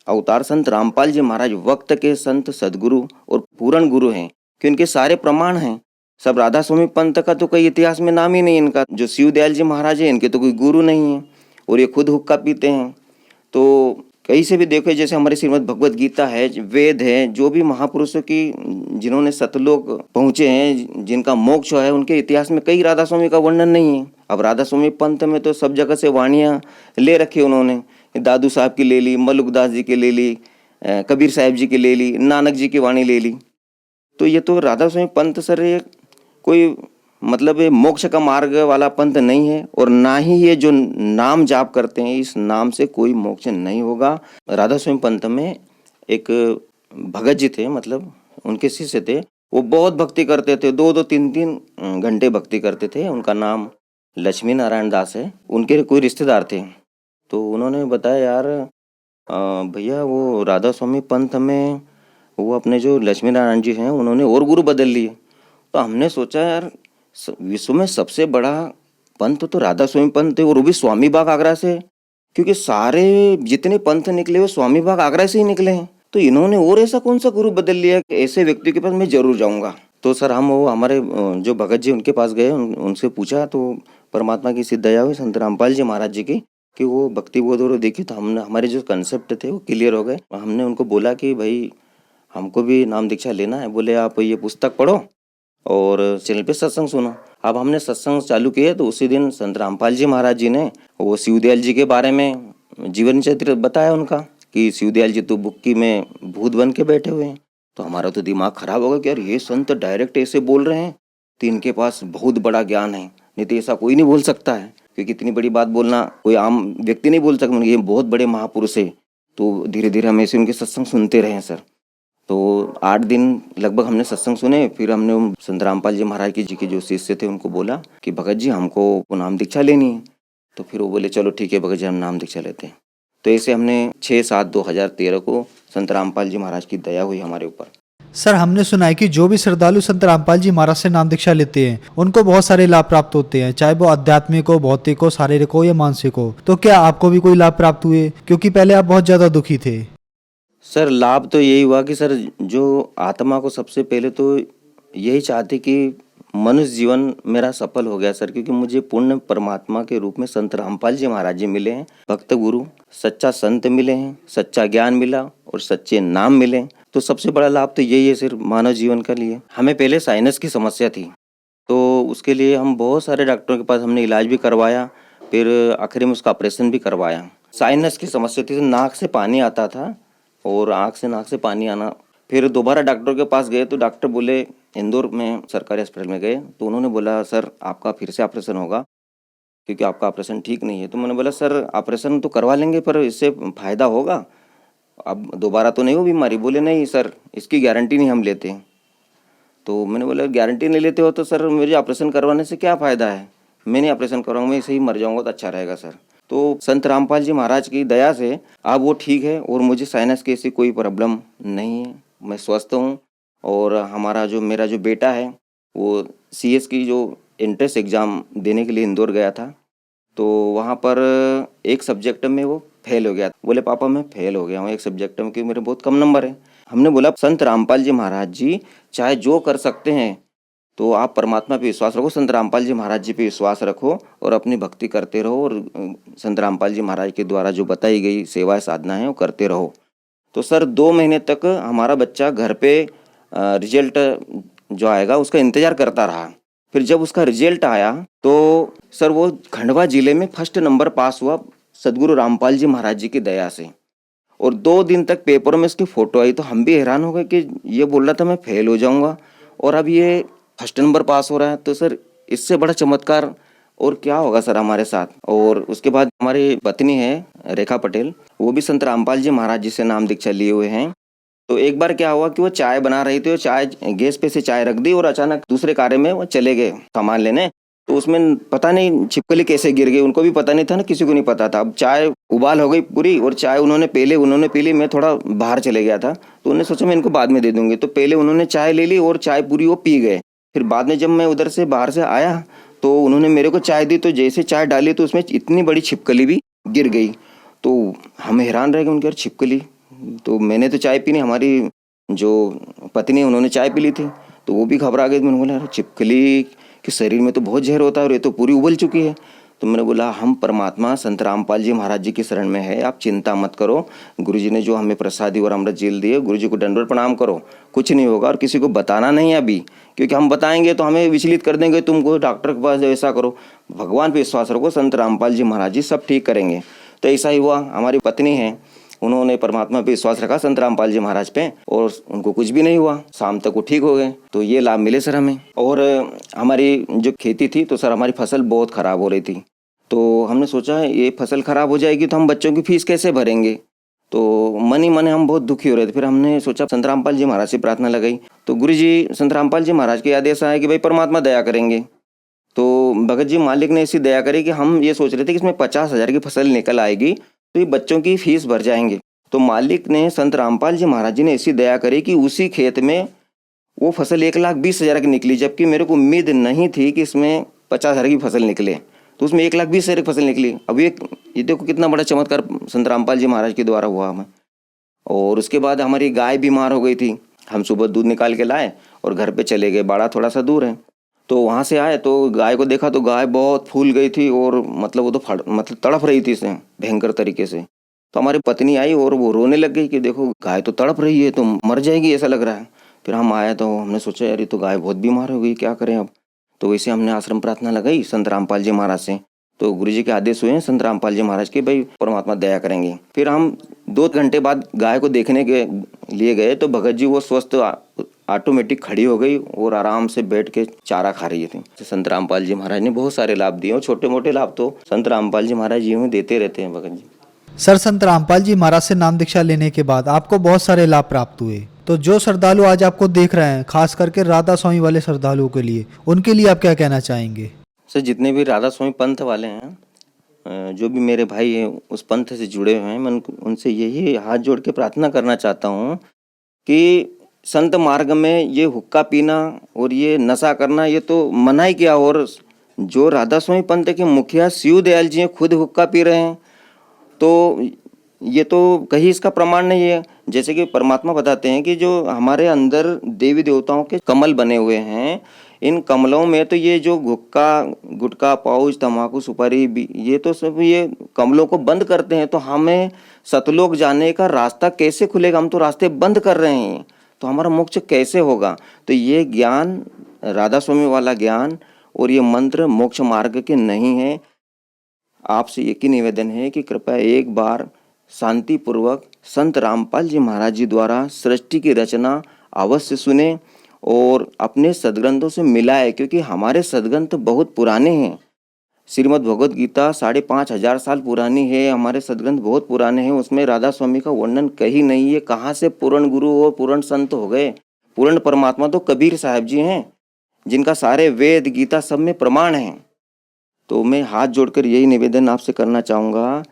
अवतार संत रामपाल जी महाराज वक्त के संत सदगुरु और पूर्ण गुरु हैं, कि उनके सारे प्रमाण हैं। सब राधा स्वामी पंथ का तो कोई इतिहास में नाम ही नहीं इनका। जो शिव दयाल जी महाराज है, इनके तो कोई गुरु नहीं है और ये खुद हुक्का पीते हैं। तो कहीं से भी देखो, जैसे हमारे श्रीमद् भगवत गीता है, वेद है, जो भी महापुरुषों की जिन्होंने सतलोक पहुँचे हैं, जिनका मोक्ष है, उनके इतिहास में कई राधा स्वामी का वर्णन नहीं है। अब राधा स्वामी पंथ में तो सब जगह से वाणियाँ ले रखी उन्होंने, दादू साहब की ले ली, मल्लुकदास जी की ले ली, कबीर साहब जी की ले ली, नानक जी की वाणी ले ली। तो ये तो राधा स्वामी पंथ सर ये कोई मतलब ये मोक्ष का मार्ग वाला पंथ नहीं है, और ना ही ये जो नाम जाप करते हैं, इस नाम से कोई मोक्ष नहीं होगा। राधा स्वामी पंथ में एक भगत जी थे, मतलब उनके शिष्य थे, वो बहुत भक्ति करते थे, 2-2 3-3 घंटे भक्ति करते थे। उनका नाम लक्ष्मी नारायण दास है। उनके कोई रिश्तेदार थे, तो उन्होंने बताया यार भैया वो राधा स्वामी पंथ में वो अपने जो लक्ष्मी नारायण जी हैं, उन्होंने और गुरु बदल लिए। तो हमने सोचा यार विश्व में सबसे बड़ा पंथ तो राधा स्वामी पंथ है, और वो भी स्वामी बाग आगरा से, क्योंकि सारे जितने पंथ निकले वो स्वामी बाग आगरा से ही निकले हैं। तो इन्होंने और ऐसा कौन सा गुरु बदल लिया कि ऐसे व्यक्ति के पास मैं जरूर जाऊंगा। तो सर हम वो हमारे जो भगत जी उनके पास गए, उनसे पूछा, तो परमात्मा की सिद्ध दया हुई संत रामपाल जी महाराज जी की कि वो भक्ति बोध और देखी। तो हमने हमारे जो कंसेप्ट थे वो क्लियर हो गए। हमने उनको बोला कि भाई हमको भी नाम दीक्षा लेना है। बोले आप ये पुस्तक पढ़ो और चैनल पे सत्संग सुनो। अब हमने सत्संग चालू किए, तो उसी दिन संत रामपाल जी महाराज जी ने वो शिवदयाल जी के बारे में जीवन चरित्र बताया उनका, कि शिवदयाल जी तो बुक्की में भूत बन के बैठे हुए हैं। तो हमारा तो दिमाग खराब हो गया कि यार ये संत डायरेक्ट ऐसे बोल रहे हैं, तो इनके पास बहुत बड़ा ज्ञान है, नहीं तो ऐसा कोई नहीं बोल सकता है, क्योंकि इतनी बड़ी बात बोलना कोई आम व्यक्ति नहीं बोल सकता, ये बहुत बड़े महापुरुष है। तो धीरे धीरे हम ऐसे उनके सत्संग सुनते रहे सर। तो 8 दिन लगभग हमने सत्संग सुने। फिर हमने संत रामपाल जी महाराज जी के जो शिष्य थे उनको बोला कि भगत जी हमको नाम दीक्षा लेनी है। तो फिर वो बोले चलो ठीक है भगत जी, हम नाम दीक्षा लेते हैं। तो ऐसे हमने 6/7/2013 को संत रामपाल जी महाराज की दया हुई हमारे ऊपर। सर हमने सुना है कि जो भी श्रद्धालु संत रामपाल जी महाराज से नाम दीक्षा लेते हैं, उनको बहुत सारे लाभ प्राप्त होते हैं, चाहे वो आध्यात्मिक हो, भौतिक हो, शारीरिक हो या मानसिक हो। तो क्या आपको भी कोई लाभ प्राप्त हुए? क्योंकि पहले आप बहुत ज्यादा दुखी थे। सर लाभ तो यही हुआ कि सर जो आत्मा को सबसे पहले तो यही चाहते कि मनुष्य जीवन मेरा सफल हो गया सर, क्योंकि मुझे पूर्ण परमात्मा के रूप में संत रामपाल जी महाराज जी मिले हैं, भक्त गुरु, सच्चा संत मिले हैं, सच्चा ज्ञान मिला और सच्चे नाम मिले। तो सबसे बड़ा लाभ तो यही है सर मानव जीवन के लिए। हमें पहले साइनस की समस्या थी, तो उसके लिए हम बहुत सारे डॉक्टरों के पास हमने इलाज भी करवाया, फिर आखिर में उसका ऑपरेशन भी करवाया। साइनस की समस्या थी, नाक से पानी आता था और नाक से पानी आना। फिर दोबारा डॉक्टर के पास गए, तो डॉक्टर बोले, इंदौर में सरकारी अस्पताल में गए, तो उन्होंने बोला सर आपका फिर से ऑपरेशन होगा, क्योंकि आपका ऑपरेशन ठीक नहीं है। तो मैंने बोला सर ऑपरेशन तो करवा लेंगे, पर इससे फ़ायदा होगा, अब दोबारा तो नहीं हो बीमारी? बोले नहीं सर इसकी गारंटी नहीं हम लेते। तो मैंने बोला गारंटी नहीं लेते हो तो सर मुझे ऑपरेशन करवाने से क्या फ़ायदा है, मैं नहीं ऑपरेशन कराऊंगा, मैं ऐसे ही मर जाऊंगा तो अच्छा रहेगा सर। तो संत रामपाल जी महाराज की दया से अब वो ठीक है और मुझे साइनस की ऐसी कोई प्रॉब्लम नहीं है, मैं स्वस्थ हूँ। और मेरा जो बेटा है वो सीएस की जो एंट्रेंस एग्ज़ाम देने के लिए इंदौर गया था, तो वहाँ पर एक सब्जेक्ट में वो फेल हो गया। बोले पापा मैं फेल हो गया हूँ एक सब्जेक्ट में क्योंकि मेरे बहुत कम नंबर है। हमने बोला संत रामपाल जी महाराज जी चाहे जो कर सकते हैं तो आप परमात्मा पे विश्वास रखो, संत रामपाल जी महाराज जी पे विश्वास रखो और अपनी भक्ति करते रहो और संत रामपाल जी महाराज के द्वारा जो बताई गई सेवा साधना है वो करते रहो। तो सर 2 महीने तक हमारा बच्चा घर पे रिजल्ट जो आएगा उसका इंतज़ार करता रहा। फिर जब उसका रिजल्ट आया तो सर वो खंडवा जिले में फर्स्ट नंबर पास हुआ सदगुरु रामपाल जी महाराज जी की दया से। और 2 दिन तक पेपर में उसकी फ़ोटो आई तो हम भी हैरान हो गए कि ये बोल रहा था मैं फेल हो जाऊंगा और अब ये फर्स्ट नंबर पास हो रहा है। तो सर इससे बड़ा चमत्कार और क्या होगा सर हमारे साथ। और उसके बाद हमारी पत्नी है रेखा पटेल, वो भी संत रामपाल जी महाराज जी से नाम दीक्षा लिए हुए हैं। तो एक बार क्या हुआ कि वो चाय बना रही थी और चाय गैस पे से चाय रख दी और अचानक दूसरे कार्य में वो चले गए सामान लेने, तो उसमें पता नहीं छिपकली कैसे गिर गई, उनको भी पता नहीं था ना, किसी को नहीं पता था। अब चाय उबाल हो गई पूरी और चाय उन्होंने पी ली, मैं थोड़ा बाहर चले गया था तो उन्होंने सोचा मैं इनको बाद में दे दूंगी, तो पहले उन्होंने चाय ले ली और चाय पूरी वो पी गए। फिर बाद में जब मैं उधर से बाहर से आया तो उन्होंने मेरे को चाय दी, तो जैसे चाय डाली तो उसमें इतनी बड़ी छिपकली भी गिर गई। तो हम हैरान रह गए, उनके यार छिपकली, तो मैंने तो चाय पी नहीं, हमारी जो पत्नी है उन्होंने चाय पी ली थी तो वो भी घबरा गई। मैंने बोला छिपकली के शरीर में तो बहुत जहर होता है और ये तो पूरी उबल चुकी है। तो मैंने बोला हम परमात्मा संत रामपाल जी महाराज जी की शरण में है, आप चिंता मत करो, गुरु जी ने जो हमें प्रसादी और अमृत जेल दिए, गुरु जी को दंडवत प्रणाम करो, कुछ नहीं होगा। और किसी को बताना नहीं है अभी, क्योंकि हम बताएंगे तो हमें विचलित कर देंगे, तुमको डॉक्टर के पास ऐसा करो। भगवान पे विश्वास रखो, संत रामपाल जी महाराज जी सब ठीक करेंगे। तो ऐसा ही हुआ। हमारी पत्नी है, उन्होंने परमात्मा पे विश्वास रखा संत रामपाल जी महाराज पे और उनको कुछ भी नहीं हुआ, शाम तक वो ठीक हो गए। तो ये लाभ मिले सर हमें। और हमारी जो खेती थी तो सर हमारी फसल बहुत ख़राब हो रही थी, तो हमने सोचा ये फसल ख़राब हो जाएगी तो हम बच्चों की फीस कैसे भरेंगे। तो मन ही मन हम बहुत दुखी हो रहे थे। फिर हमने सोचा संत रामपाल जी महाराज से प्रार्थना लगाई, तो गुरु जी संत रामपाल जी महाराज के आदेश आया कि भाई परमात्मा दया करेंगे। तो भगत जी मालिक ने ऐसी दया करी कि हम ये सोच रहे थे कि इसमें 50,000 की फसल निकल आएगी तो ये बच्चों की फीस भर जाएंगे। तो मालिक ने संत रामपाल जी महाराज जी ने ऐसी दया करी कि उसी खेत में वो फसल 1,20,000 की निकली, जबकि मेरे को उम्मीद नहीं थी कि इसमें 50,000 की फसल निकले, तो उसमें 1,20,000 की फसल निकली। अब ये देखो कितना बड़ा चमत्कार संत रामपाल जी महाराज के द्वारा हुआ हमें। और उसके बाद हमारी गाय बीमार हो गई थी, हम सुबह दूध निकाल के लाए और घर पे चले गए, बाड़ा थोड़ा सा दूर है। तो वहाँ से आए तो गाय को देखा तो गाय बहुत फूल गई थी और मतलब वो तो तड़प रही थी इससे भयंकर तरीके से। तो हमारी पत्नी आई और वो रोने लग गई कि देखो गाय तो तड़प रही है, तो मर जाएगी ऐसा लग रहा है। फिर हम आए तो हमने सोचा यार ये तो गाय बहुत बीमार हो गई, क्या करें अब। तो वैसे हमने आश्रम प्रार्थना लगाई संत रामपाल जी महाराज से, तो गुरु जी के आदेश हुए हैं संत रामपाल जी महाराज के, भाई परमात्मा दया करेंगे। फिर हम 2 घंटे बाद गाय को देखने के लिए गए तो भगत जी वो स्वस्थ ऑटोमेटिक खड़ी हो गई और आराम से बैठ के चारा खा रही थी। संत रामपाल जी महाराज ने बहुत सारे लाभ दिए और छोटे मोटे लाभ तो संत रामपाल जी महाराज जी में देते रहते हैं भगत जी। सर संत रामपाल जी महाराज से नाम दीक्षा लेने के बाद आपको बहुत सारे लाभ प्राप्त हुए, तो जो श्रद्धालु आज आपको देख रहे हैं, खास करके राधा स्वामी वाले श्रद्धालुओं के लिए, उनके लिए आप क्या कहना चाहेंगे? सर जितने भी राधा स्वामी पंथ वाले हैं, जो भी मेरे भाई हैं उस पंथ से जुड़े हुए हैं, मैं उनसे यही हाथ जोड़ के प्रार्थना करना चाहता हूँ कि संत मार्ग में ये हुक्का पीना और ये नशा करना ये तो मना ही किया। और जो राधा स्वामी पंथ के मुखिया शिव दयाल जी हैं खुद हुक्का पी रहे हैं, तो ये तो कहीं इसका प्रमाण नहीं है। जैसे कि परमात्मा बताते हैं कि जो हमारे अंदर देवी देवताओं के कमल बने हुए हैं, इन कमलों में तो ये जो गुटखा पाउच तम्बाकू सुपारी ये तो सब ये कमलों को बंद करते हैं, तो हमें सतलोक जाने का रास्ता कैसे खुलेगा? हम तो रास्ते बंद कर रहे हैं, तो हमारा मोक्ष कैसे होगा? तो ये ज्ञान राधा स्वामी वाला ज्ञान और ये मंत्र मोक्ष मार्ग के नहीं है। आपसे एक ही निवेदन है कि कृपया एक बार शांतिपूर्वक संत रामपाल जी महाराज जी द्वारा सृष्टि की रचना अवश्य सुने और अपने सदग्रंथों से मिलाए, क्योंकि हमारे सदग्रंथ बहुत पुराने हैं। श्रीमद् भगवद गीता 5,500 साल पुरानी है, हमारे सदग्रंथ बहुत पुराने हैं, उसमें राधा स्वामी का वर्णन कहीं नहीं है। कहाँ से पूर्ण गुरु और पूर्ण संत हो गए? पूर्ण परमात्मा तो कबीर साहब जी हैं, जिनका सारे वेद गीता सब में प्रमाण है। तो मैं हाथ जोड़कर यही निवेदन आपसे करना चाहूँगा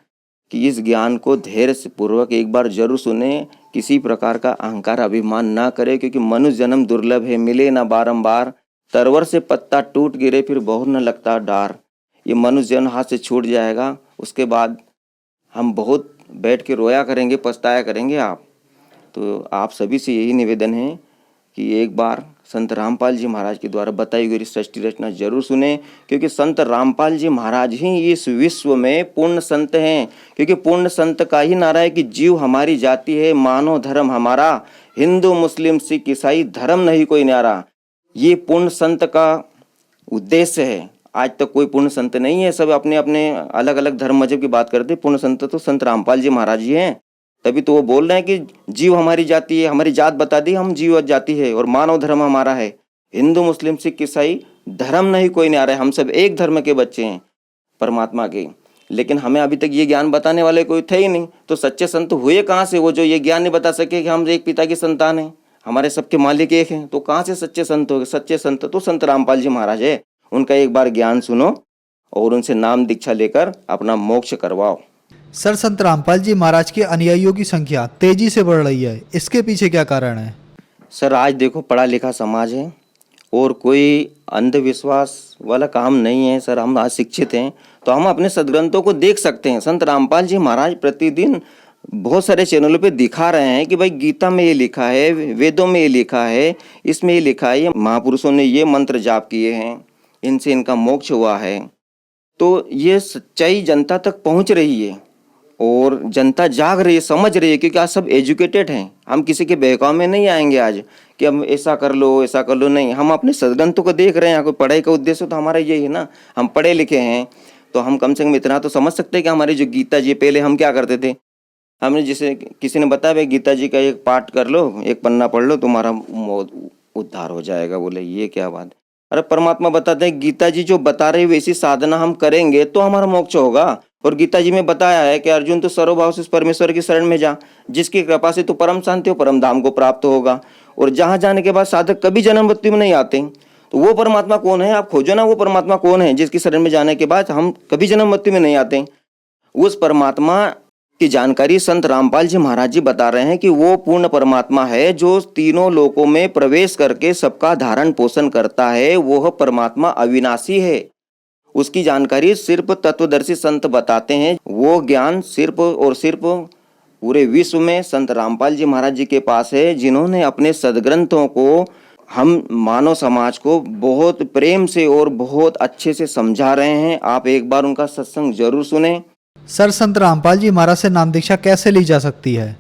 कि इस ज्ञान को धैर्य से पूर्वक एक बार जरूर सुने, किसी प्रकार का अहंकार अभिमान ना करे, क्योंकि मनुष्य जन्म दुर्लभ है, मिले ना बारंबार, तरवर से पत्ता टूट गिरे फिर बहुत न लगता डार। ये मनुष्य जन्म हाथ से छूट जाएगा, उसके बाद हम बहुत बैठ के रोया करेंगे, पछताया करेंगे आप। तो आप सभी से यही निवेदन है कि एक बार संत रामपाल जी महाराज के द्वारा बताई गई सृष्टि रचना जरूर सुने, क्योंकि संत रामपाल जी महाराज ही इस विश्व में पूर्ण संत हैं। क्योंकि पूर्ण संत का ही नारा है कि जीव हमारी जाति है, मानव धर्म हमारा, हिंदू मुस्लिम सिख ईसाई धर्म नहीं कोई न्यारा। ये पूर्ण संत का उद्देश्य है। आज तक कोई पूर्ण संत नहीं है, सब अपने अपने अलग अलग धर्म मजहब की बात करते। पूर्ण संत तो संत रामपाल जी महाराज जी हैं, तभी तो वो बोल रहे हैं कि जीव हमारी जाति है, हमारी जात बता दी, हम जीव जाति है और मानव धर्म हमारा है, हिंदू मुस्लिम सिख ईसाई धर्म नहीं कोई नहीं आ रहा है, हम सब एक धर्म के बच्चे हैं परमात्मा के। लेकिन हमें अभी तक ये ज्ञान बताने वाले कोई थे ही नहीं, तो सच्चे संत हुए कहाँ से वो जो ये ज्ञान नहीं बता सके कि हम एक पिता की संतान हैं, हमारे सबके मालिक एक हैं। तो कहाँ से सच्चे संत हो गए? सच्चे संत तो संत रामपाल जी महाराज है। उनका एक बार ज्ञान सुनो और उनसे नाम दीक्षा लेकर अपना मोक्ष करवाओ। सर, संत रामपाल जी महाराज के अनुयायियों की संख्या तेजी से बढ़ रही है, इसके पीछे क्या कारण है? सर, आज देखो पढ़ा लिखा समाज है और कोई अंधविश्वास वाला काम नहीं है। सर, हम आज शिक्षित हैं तो हम अपने सदग्रंथों को देख सकते हैं। संत रामपाल जी महाराज प्रतिदिन बहुत सारे चैनलों पे दिखा रहे हैं कि भाई गीता में ये लिखा है, वेदों में ये लिखा है, इसमें ये लिखा है, ये महापुरुषों ने ये मंत्र जाप किए हैं, इनसे इनका मोक्ष हुआ है। तो ये सच्चाई जनता तक पहुंच रही है और जनता जाग रही है, समझ रही है, क्योंकि आज सब एजुकेटेड हैं। हम किसी के बहकाव में नहीं आएंगे आज कि हम ऐसा कर लो ऐसा कर लो, नहीं। हम अपने सदग्रंथों को देख रहे हैं। कोई पढ़ाई का उद्देश्य तो हमारा यही है ना, हम पढ़े लिखे हैं तो हम कम से कम इतना तो समझ सकते हैं कि हमारी जो गीता जी, पहले हम क्या करते थे, हमने जैसे किसी ने बताया भाई गीता जी का एक पाठ कर लो, एक पन्ना पढ़ लो, तुम्हारा उद्धार हो जाएगा। बोले ये क्या बात? अरे परमात्मा बताते हैं गीता जी जो बता रहे वैसी साधना हम करेंगे तो हमारा मोक्ष होगा। और गीता जी में बताया है कि अर्जुन तो सर्वभाव से परमेश्वर की शरण में जा, जिसकी कृपा से तो परम शांति और परम धाम को प्राप्त होगा। और जहाँ जाने के बाद साधक कभी जन्म मृत्यु में नहीं आते। तो वो परमात्मा कौन है? आप खोजो ना, वो परमात्मा कौन है जिसकी शरण में जाने के बाद हम कभी जन्म मृत्यु में नहीं आते। उस परमात्मा की जानकारी संत रामपाल जी महाराज जी बता रहे हैं कि वो पूर्ण परमात्मा है जो तीनों लोकों में प्रवेश करके सबका धारण पोषण करता है। वो परमात्मा अविनाशी है। उसकी जानकारी सिर्फ तत्वदर्शी संत बताते हैं। वो ज्ञान सिर्फ और सिर्फ पूरे विश्व में संत रामपाल जी महाराज जी के पास है, जिन्होंने अपने सदग्रंथों को हम मानव समाज को बहुत प्रेम से और बहुत अच्छे से समझा रहे हैं। आप एक बार उनका सत्संग जरूर सुने। सर, संत रामपाल जी महाराज से नाम दीक्षा कैसे ली जा सकती है?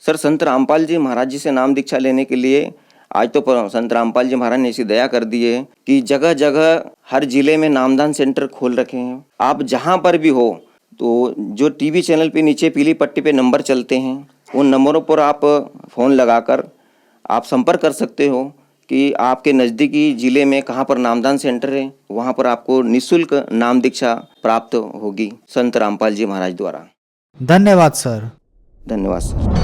सर, संत रामपाल जी महाराज जी से नाम दीक्षा लेने के लिए आज तो संत रामपाल जी महाराज ने ऐसी दया कर दी है कि जगह जगह हर जिले में नामदान सेंटर खोल रखे हैं। आप जहां पर भी हो तो जो टीवी चैनल पे नीचे पीली पट्टी पे नंबर चलते हैं, उन नंबरों पर आप फ़ोन लगाकर आप संपर्क कर सकते हो कि आपके नज़दीकी जिले में कहाँ पर नामदान सेंटर है, वहाँ पर आपको निःशुल्क नाम दीक्षा प्राप्त होगी संत रामपाल जी महाराज द्वारा। धन्यवाद सर। धन्यवाद सर।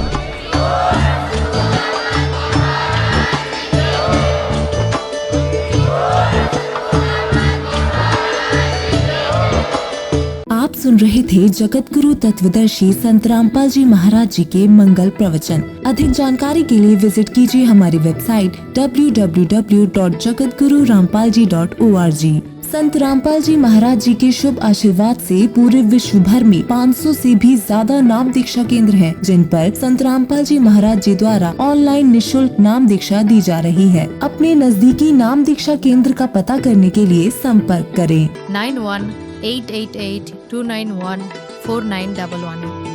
आप सुन रहे थे जगत गुरु तत्वदर्शी संत रामपाल जी महाराज जी के मंगल प्रवचन। अधिक जानकारी के लिए विजिट कीजिए हमारी वेबसाइट www.jagatgururampalji.org। संत रामपाल जी महाराज जी के शुभ आशीर्वाद से पूरे विश्व भर में 500 से भी ज्यादा नाम दीक्षा केंद्र हैं, जिन पर संत रामपाल जी महाराज जी द्वारा ऑनलाइन निःशुल्क नाम दीक्षा दी जा रही है। अपने नजदीकी नाम दीक्षा केंद्र का पता करने के लिए संपर्क करें 91 888 291 4911।